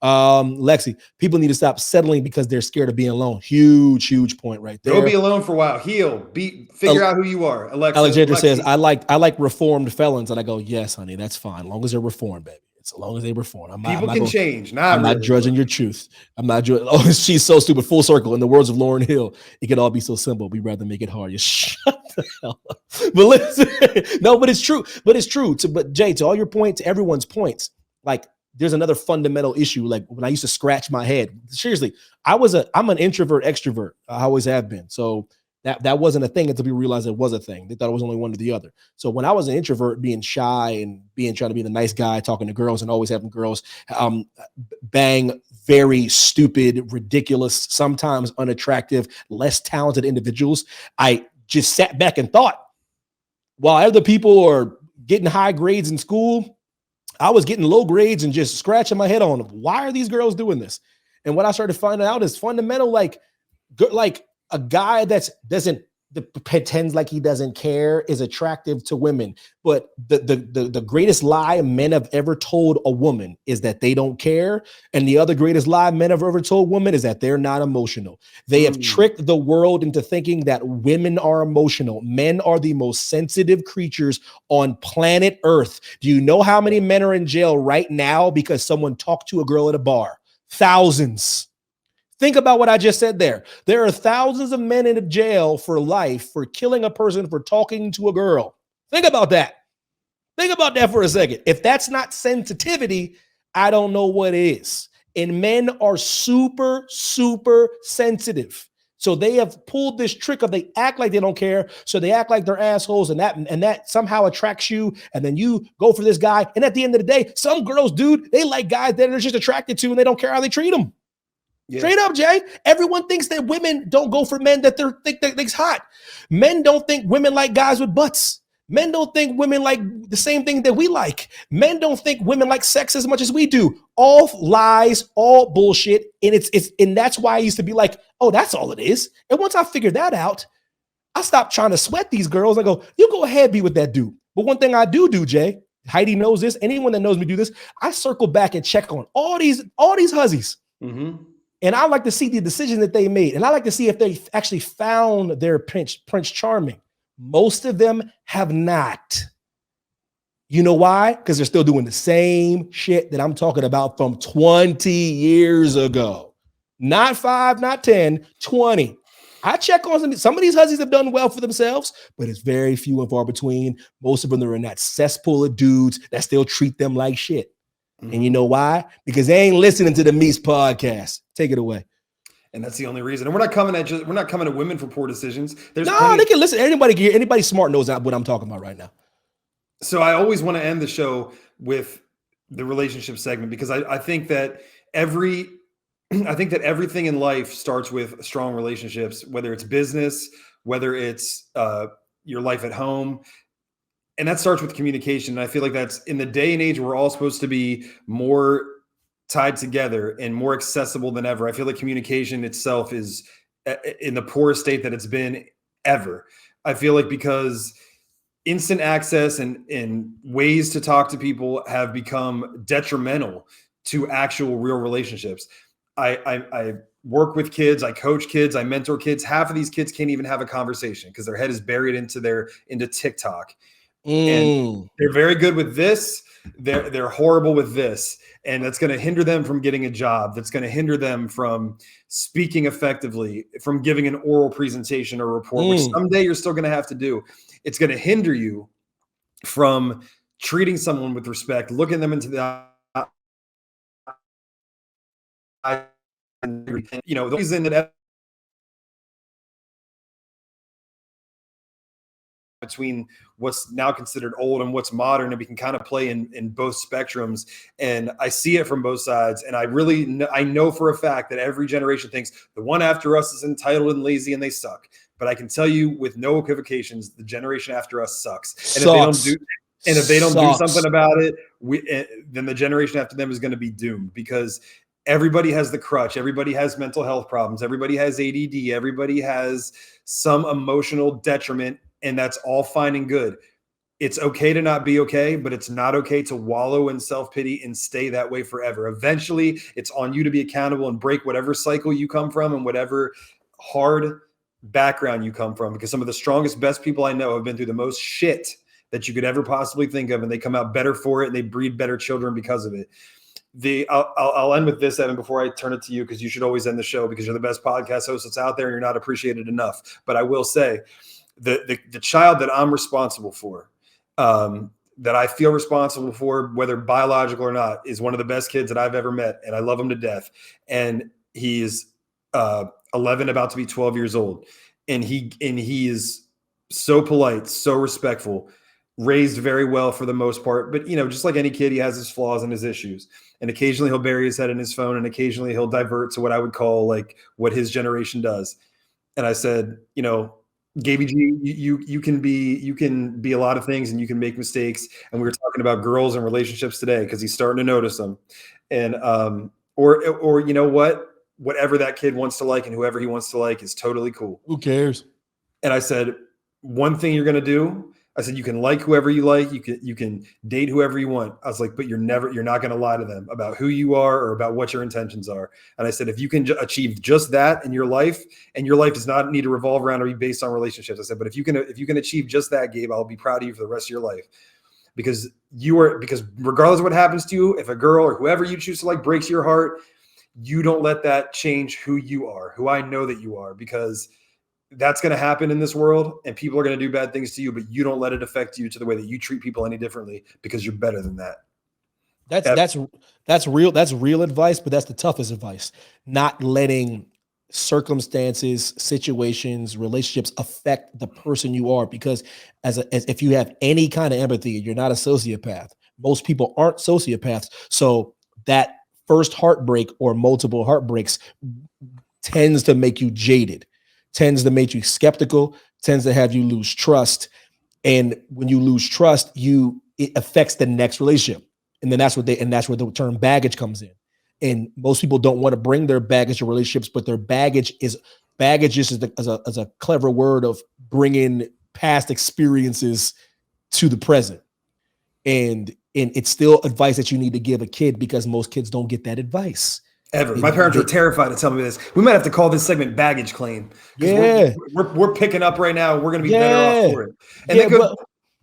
Lexi, people need to stop settling because they're scared of being alone. Huge point right there. Go be alone for a while. Heal. Figure out who you are. Alexander says, I like reformed felons. And I go, yes, honey, that's fine. As long as they're reformed, baby. As long as they reform. People can change. I'm not judging your truth. I'm not judging. Oh, she's so stupid. Full circle. In the words of Lauryn Hill, it could all be so simple. We'd rather make it hard. You shut the hell up. But listen, no, but it's true. But Jay, to all your points, to everyone's points, like there's another fundamental issue. Like when I used to scratch my head, seriously, I'm an introvert, extrovert. I always have been. So that wasn't a thing until people realized it was a thing. They thought it was only one or the other. So when I was an introvert, being shy and trying to be the nice guy, talking to girls and always having girls bang very stupid, ridiculous, sometimes unattractive, less talented individuals, I just sat back and thought, while other people are getting high grades in school, I was getting low grades and just scratching my head on them. Why are these girls doing this? And what I started finding out is fundamental, like a guy that pretends like he doesn't care is attractive to women. But the greatest lie men have ever told a woman is that they don't care. And the other greatest lie men have ever told women is that they're not emotional. They have tricked the world into thinking that women are emotional. Men are the most sensitive creatures on planet Earth. Do you know how many men are in jail right now because someone talked to a girl at a bar? Thousands. Think about what I just said there. There are thousands of men in jail for life for killing a person for talking to a girl. Think about that. Think about that for a second. If that's not sensitivity, I don't know what is. And men are super, super sensitive. So they have pulled this trick of they act like they don't care. So they act like they're assholes, and that somehow attracts you. And then you go for this guy. And at the end of the day, some girls, dude, they like guys that they're just attracted to, and they don't care how they treat them. Yeah. Straight up, Jay. Everyone thinks that women don't go for men that they think's hot. Men don't think women like guys with butts. Men don't think women like the same thing that we like. Men don't think women like sex as much as we do. All lies, all bullshit. And that's why I used to be like, oh, that's all it is. And once I figured that out, I stopped trying to sweat these girls. I go, you go ahead, be with that dude. But one thing I do, Jay, Heidi knows this. Anyone that knows me do this. I circle back and check on all these hussies. Mm-hmm. And I like to see the decision that they made. And I like to see if they actually found their Prince Charming. Most of them have not. You know why? Because they're still doing the same shit that I'm talking about from 20 years ago. Not 5, not 10, 20. I check on some of these hussies have done well for themselves, but it's very few and far between. Most of them are in that cesspool of dudes that still treat them like shit. Mm-hmm. And you know why? Because they ain't listening to the Meest Podcast. Take it away. And that's the only reason. And we're not coming at women for poor decisions. They can listen. Anybody smart knows what I'm talking about right now. So I always want to end the show with the relationship segment because I think that everything in life starts with strong relationships, whether it's business, whether it's your life at home. And that starts with communication. And I feel like that's in the day and age, we're all supposed to be more tied together and more accessible than ever. I feel like communication itself is in the poorest state that it's been ever. I feel like because instant access and ways to talk to people have become detrimental to actual real relationships. I work with kids, I coach kids, I mentor kids. Half of these kids can't even have a conversation because their head is buried into TikTok. And they're very good with this. They're horrible with this. And that's going to hinder them from getting a job. That's going to hinder them from speaking effectively, from giving an oral presentation or report, which someday you're still going to have to do. It's going to hinder you from treating someone with respect, looking them into the eye. The reason that between what's now considered old and what's modern, and we can kind of play in both spectrums. And I see it from both sides. And I know for a fact that every generation thinks the one after us is entitled and lazy and they suck. But I can tell you with no equivocations, the generation after us sucks. And if they don't do something about it, then the generation after them is going to be doomed because everybody has the crutch. Everybody has mental health problems. Everybody has ADD. Everybody has some emotional detriment. And that's all fine and good. It's okay to not be okay, but it's not okay to wallow in self-pity and stay that way forever. Eventually, it's on you to be accountable and break whatever cycle you come from and whatever hard background you come from. Because some of the strongest, best people I know have been through the most shit that you could ever possibly think of, and they come out better for it, and they breed better children because of it. I'll end with this, Evan, before I turn it to you, because you should always end the show because you're the best podcast host that's out there and you're not appreciated enough. But I will say, the child that I'm responsible for, that I feel responsible for, whether biological or not, is one of the best kids that I've ever met. And I love him to death. And he is 11, about to be 12 years old. And he is so polite, so respectful, raised very well for the most part. But, just like any kid, he has his flaws and his issues. And occasionally he'll bury his head in his phone, and occasionally he'll divert to what I would call like what his generation does. And I said, Gaby G, you can be a lot of things and you can make mistakes. And we were talking about girls and relationships today because he's starting to notice them. And or you know what? Whatever that kid wants to like and whoever he wants to like is totally cool. Who cares? And I said, one thing you're gonna do, I said, you can like whoever you like, you can date whoever you want. I was like, but you're not going to lie to them about who you are or about what your intentions are. And I said, if you can achieve just that in your life, and your life does not need to revolve around or be based on relationships. I said, but if you can achieve just that, Gabe, I'll be proud of you for the rest of your life, because regardless of what happens to you, if a girl or whoever you choose to like breaks your heart, you don't let that change who you are, who I know that you are, because that's going to happen in this world, and people are going to do bad things to you, but you don't let it affect you to the way that you treat people any differently, because you're better than that. That's real. That's real advice, but that's the toughest advice. Not letting circumstances, situations, relationships affect the person you are, because as if you have any kind of empathy, you're not a sociopath. Most people aren't sociopaths. So that first heartbreak or multiple heartbreaks tends to make you jaded, tends to make you skeptical, tends to have you lose trust. And when you lose trust, it affects the next relationship. And then that's where the term baggage comes in. And most people don't want to bring their baggage to relationships, but their baggage is a clever word of bringing past experiences to the present. And it's still advice that you need to give a kid, because most kids don't get that advice. Ever. My parents were terrified to tell me this. We might have to call this segment baggage claim. Yeah. We're picking up right now. We're going to be better off for it. And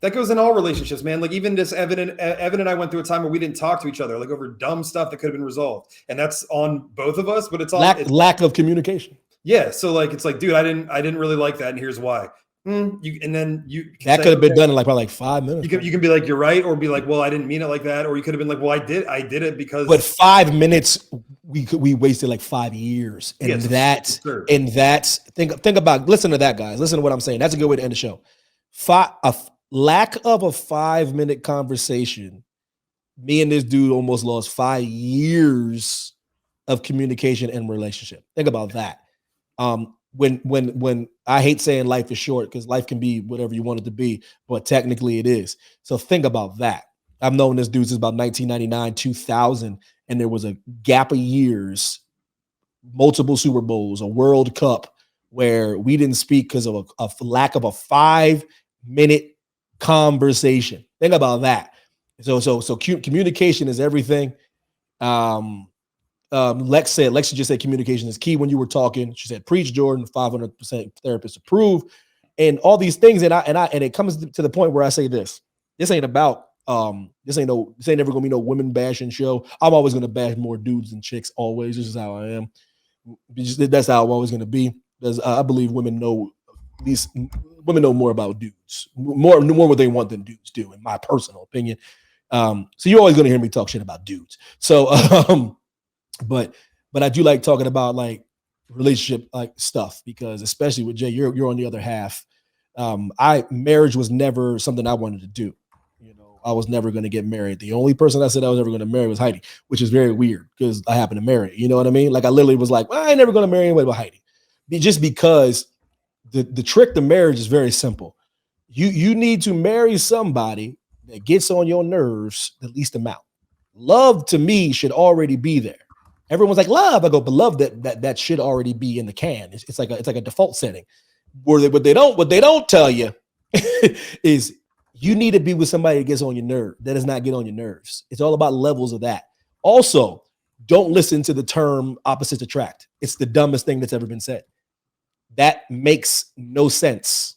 that goes in all relationships, man. Like even this Evan and I went through a time where we didn't talk to each other, like over dumb stuff that could have been resolved. And that's on both of us, but it's on lack of communication. Yeah. So like, it's like, dude, I didn't really like that. And here's why. That could have been done in probably 5 minutes. You can be like, you're right. Or be like, well, I didn't mean it like that. Or you could have been like, well, I did it because. But 5 minutes, we wasted like 5 years. And think about, listen to that, guys. Listen to what I'm saying. That's a good way to end the show. A lack of a 5-minute conversation. Me and this dude almost lost 5 years of communication and relationship. Think about that. When I hate saying life is short, because life can be whatever you want it to be, but technically it is. So think about that. I've known this dude since about 1999, 2000, and there was a gap of years, multiple Super Bowls, a World Cup, where we didn't speak because of a lack of a 5-minute conversation. Think about that. So communication is everything. Lexi just said communication is key when you were talking. She said, preach, Jordan, 500% therapist approve, and all these things. And it comes to the point where I say this ain't about, this ain't never gonna be no women bashing show. I'm always gonna bash more dudes than chicks. Always. This is how I am. That's how I'm always gonna be. Because I believe women know more about dudes, more what they want than dudes do, in my personal opinion. So you're always gonna hear me talk shit about dudes. So, but I do like talking about like relationship like stuff, because especially with Jay, you're on the other half. Marriage was never something I wanted to do. You know, I was never going to get married. The only person I said I was ever going to marry was Heidi, which is very weird because I happened to marry. You know what I mean? Like I literally was like, well, I ain't never going to marry anybody but Heidi, just because the trick to marriage is very simple. You need to marry somebody that gets on your nerves the least amount. Love to me should already be there. Everyone's like, love. I go, but love that should already be in the can. It's like a default setting. What they don't tell you is you need to be with somebody that gets on your nerve. That does not get on your nerves. It's all about levels of that. Also, don't listen to the term opposites attract. It's the dumbest thing that's ever been said. That makes no sense.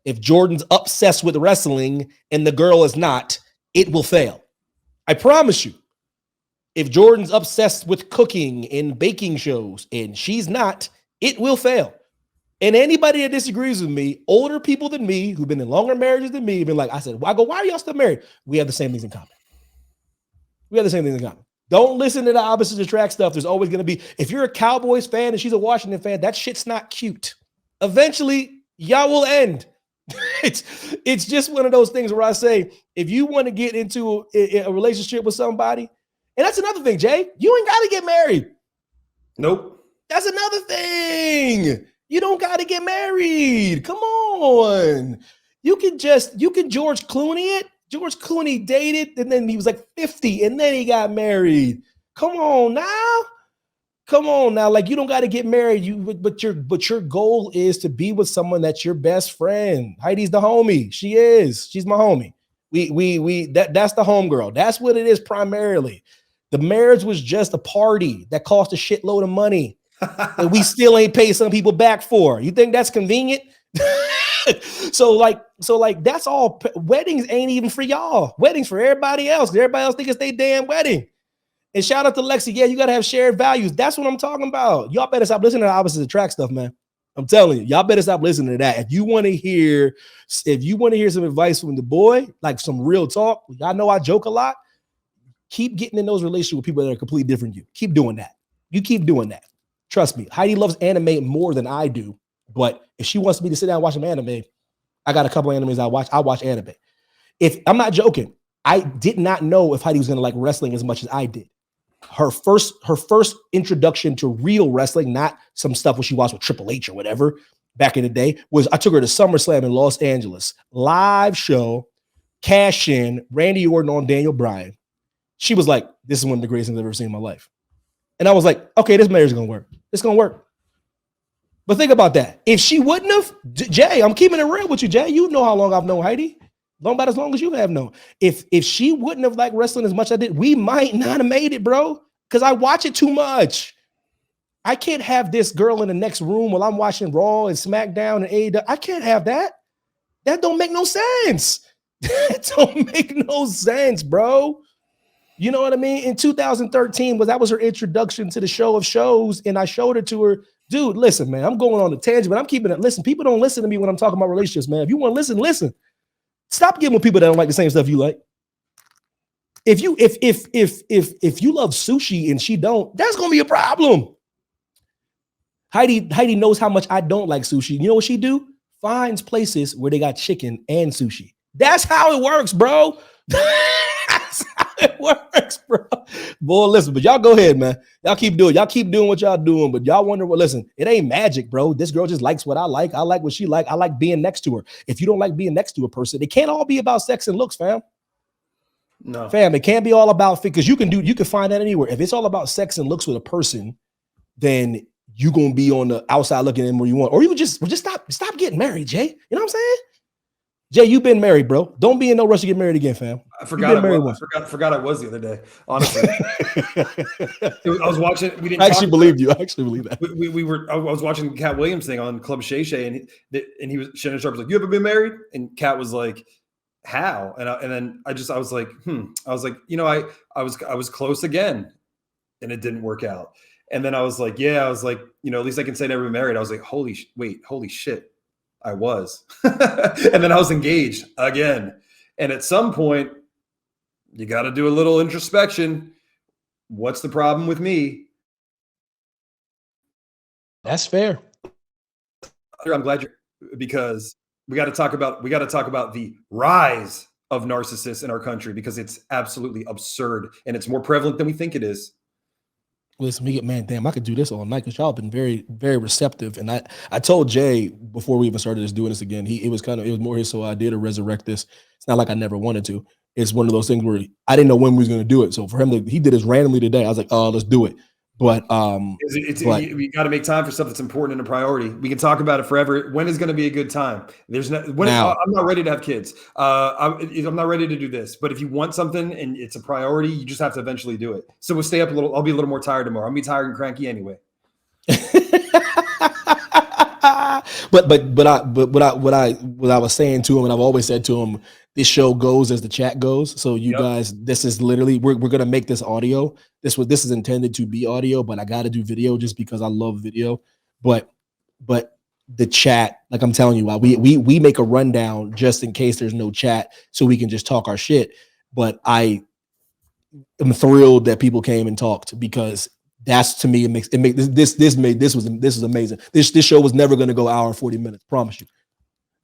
If Jordan's obsessed with wrestling and the girl is not, it will fail. I promise you. If Jordan's obsessed with cooking and baking shows and she's not, it will fail. And anybody that disagrees with me, older people than me, who've been in longer marriages than me, been like, I said, why are y'all still married? We have the same things in common. Don't listen to the opposites attract stuff. There's always going to be, if you're a Cowboys fan and she's a Washington fan, that shit's not cute. Eventually, y'all will end. It's just one of those things where I say, if you want to get into a relationship with somebody, and that's another thing, Jay, you ain't got to get married. Nope. That's another thing. You don't got to get married. Come on. You can George Clooney it. George Clooney dated, and then he was like 50, and then he got married. Come on now. Like, you don't got to get married. But your goal is to be with someone that's your best friend. Heidi's the homie. She is. She's my homie. That's the homegirl. That's what it is primarily. The marriage was just a party that cost a shitload of money that we still ain't paid some people back for. You think that's convenient? So that's all. Weddings ain't even for y'all. Weddings for everybody else. Everybody else think it's their damn wedding. And shout out to Lexi. Yeah, you got to have shared values. That's what I'm talking about. Y'all better stop listening to opposites attract stuff, man. I'm telling you, y'all better stop listening to that. If you want to hear some advice from the boy, like some real talk, y'all know I joke a lot. Keep getting in those relationships with people that are completely different than you. Keep doing that. You keep doing that. Trust me, Heidi loves anime more than I do. But if she wants me to sit down and watch some anime, I got a couple of animes I watch. I watch anime. If I'm not joking, I did not know if Heidi was gonna like wrestling as much as I did. Her first introduction to real wrestling, not some stuff where she watched with Triple H or whatever back in the day, was I took her to SummerSlam in Los Angeles. Live show, cash in, Randy Orton on Daniel Bryan. She was like, this is one of the greatest things I've ever seen in my life. And I was like, okay, this marriage is going to work. It's going to work. But think about that. If she wouldn't have, Jay, I'm keeping it real with you, Jay. You know how long I've known Heidi. About as long as you have known. If she wouldn't have liked wrestling as much as I did, we might not have made it, bro. Because I watch it too much. I can't have this girl in the next room while I'm watching Raw and SmackDown and AEW. I can't have that. That don't make no sense. That don't make no sense, bro. You know what I mean? In 2013, that was her introduction to the show of shows, and I showed it to her. Dude, listen, man, I'm going on a tangent, but I'm keeping it. Listen, people don't listen to me when I'm talking about relationships, man. If you want to listen, listen. Stop getting with people that don't like the same stuff you like. If you love sushi and she don't, that's gonna be a problem. Heidi knows how much I don't like sushi. You know what she do? Finds places where they got chicken and sushi. That's how it works, bro. That's how it works, bro. Boy, listen, but y'all go ahead, man. Y'all keep doing what y'all doing, but y'all wonder what, listen, it ain't magic, bro. This girl just likes what I like. I like what she like. I like being next to her. If you don't like being next to a person, it can't all be about sex and looks, fam. No. Fam, it can't be all about, because you can find that anywhere. If it's all about sex and looks with a person, then you're gonna be on the outside looking in where you want. Or you just stop getting married, Jay. You know what I'm saying? Jay, you've been married, bro. Don't be in no rush to get married again, fam. I forgot I was the other day. Honestly, I was watching. We didn't. I actually believe you. I actually believe that. I was watching Katt Williams thing on Club Shay Shay, and he was Shannon Sharp was like, "You ever been married?" And Katt was like, "How?" And then I was like, I was like, I was close again, and it didn't work out. And then I was like, at least I can say never been married. I was like, holy shit. I was. And then I was engaged again. And at some point, you got to do a little introspection. What's the problem with me? That's fair. I'm glad because we got to talk about the rise of narcissists in our country, because it's absolutely absurd and it's more prevalent than we think it is. Listen, I could do this all night because y'all have been very, very receptive. And I told Jay before we even started doing this again, it was more his sole idea to resurrect this. It's not like I never wanted to. It's one of those things where I didn't know when we was going to do it. So for him, he did this randomly today. I was like, oh, let's do it. But we got to make time for stuff that's important and a priority. We can talk about it forever. When is going to be a good time? I'm not ready to have kids. I'm not ready to do this. But if you want something and it's a priority, you just have to eventually do it. So we'll stay up a little. I'll be a little more tired tomorrow. I'll be tired and cranky anyway. But what I was saying to him, and I've always said to him, this show goes as the chat goes. So you guys, this is literally we're gonna make this audio. This is intended to be audio, but I got to do video just because I love video. But the chat, like I'm telling you, we make a rundown just in case there's no chat, so we can just talk our shit. But I am thrilled that people came and talked, because that's, to me, this was amazing. This show was never going to go an hour and 40 minutes, promise you.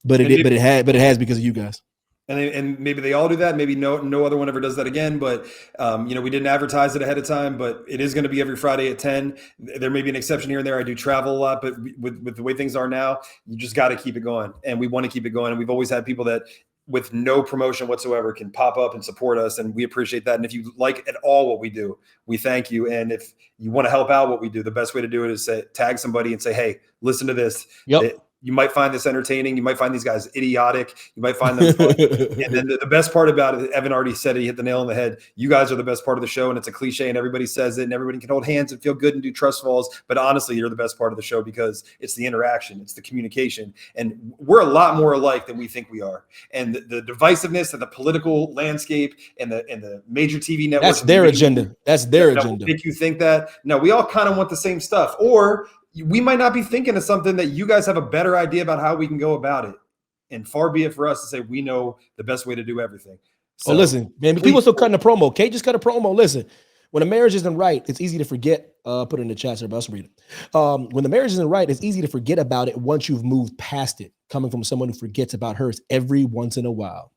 But it has because of you guys. And maybe they all do that. Maybe no other one ever does that again. But we didn't advertise it ahead of time. But it is going to be every Friday at 10. There may be an exception here and there. I do travel a lot, but with the way things are now, you just got to keep it going. And we want to keep it going. And we've always had people that, with no promotion whatsoever, can pop up and support us, and we appreciate that. And if you like at all what we do, we thank you. And if you want to help out what we do, the best way to do it is tag somebody and say, hey, listen to this. Yep. You might find this entertaining. You might find these guys idiotic. You might find them fun. And then the best part about it, Evan already said it, he hit the nail on the head. You guys are the best part of the show, and it's a cliche, and everybody says it, and everybody can hold hands and feel good and do trust falls. But honestly, you're the best part of the show, because it's the interaction, it's the communication, and we're a lot more alike than we think we are. And the divisiveness and the political landscape and the major TV networks. That's their agenda. That's their agenda. Make you think that. No, we all kind of want the same stuff, or we might not be thinking of something that you guys have a better idea about how we can go about it. And far be it for us to say we know the best way to do everything. So, listen, man, people still cutting a promo. Kate just cut a promo. Listen, when a marriage isn't right, it's easy to forget. Put it in the chat so everybody else can read it. When the marriage isn't right, it's easy to forget about it once you've moved past it. Coming from someone who forgets about hers every once in a while.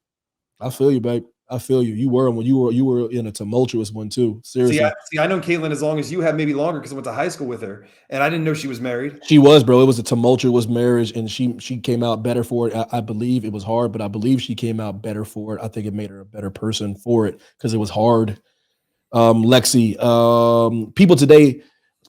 I feel you, babe. I feel you. You were in a tumultuous one too. Seriously. See, I know Caitlin as long as you have, maybe longer, because I went to high school with her, and I didn't know she was married. She was, bro. It was a tumultuous marriage, and she came out better for it. I believe it was hard, but I believe she came out better for it. I think it made her a better person for it because it was hard. Lexi, people today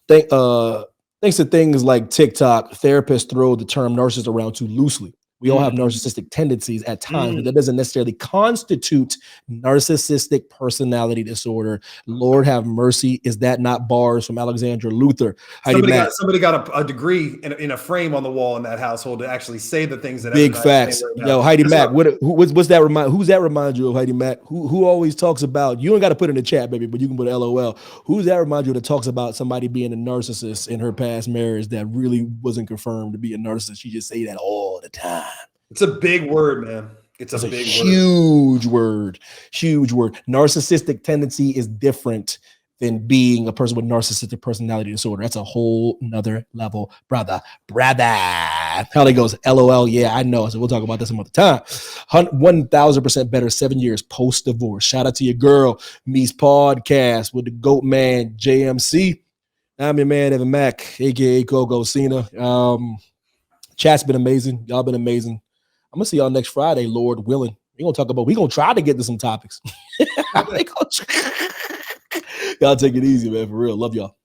thanks to things like TikTok, therapists throw the term narcissist around too loosely. We all have narcissistic tendencies at times, but that doesn't necessarily constitute narcissistic personality disorder. Lord have mercy. Is that not bars from Alexandra Luther? Somebody got a degree in a frame on the wall in that household to actually say the things that big facts. Yo, Heidi Mack, what's that remind? Who's that remind you of, Heidi Mack? Who always talks about, you don't got to put in the chat, baby, but you can put LOL. Who's that remind you that talks about somebody being a narcissist in her past marriage that really wasn't confirmed to be a narcissist? She just say that all the time. It's a big word, man. It's a big huge word. Huge word. Narcissistic tendency is different than being a person with narcissistic personality disorder. That's a whole nother level, brother. Holly goes, LOL. Yeah, I know. So we'll talk about this some other time. 1000% better 7 years post-divorce. Shout out to your girl, Meest Podcast with the GOAT man, JMC. I'm your man, Evan Mack, aka Coco Cena. Chat's been amazing. Y'all been amazing. I'm gonna see y'all next Friday, Lord willing. We're gonna try to get to some topics. Y'all take it easy, man. For real. Love y'all.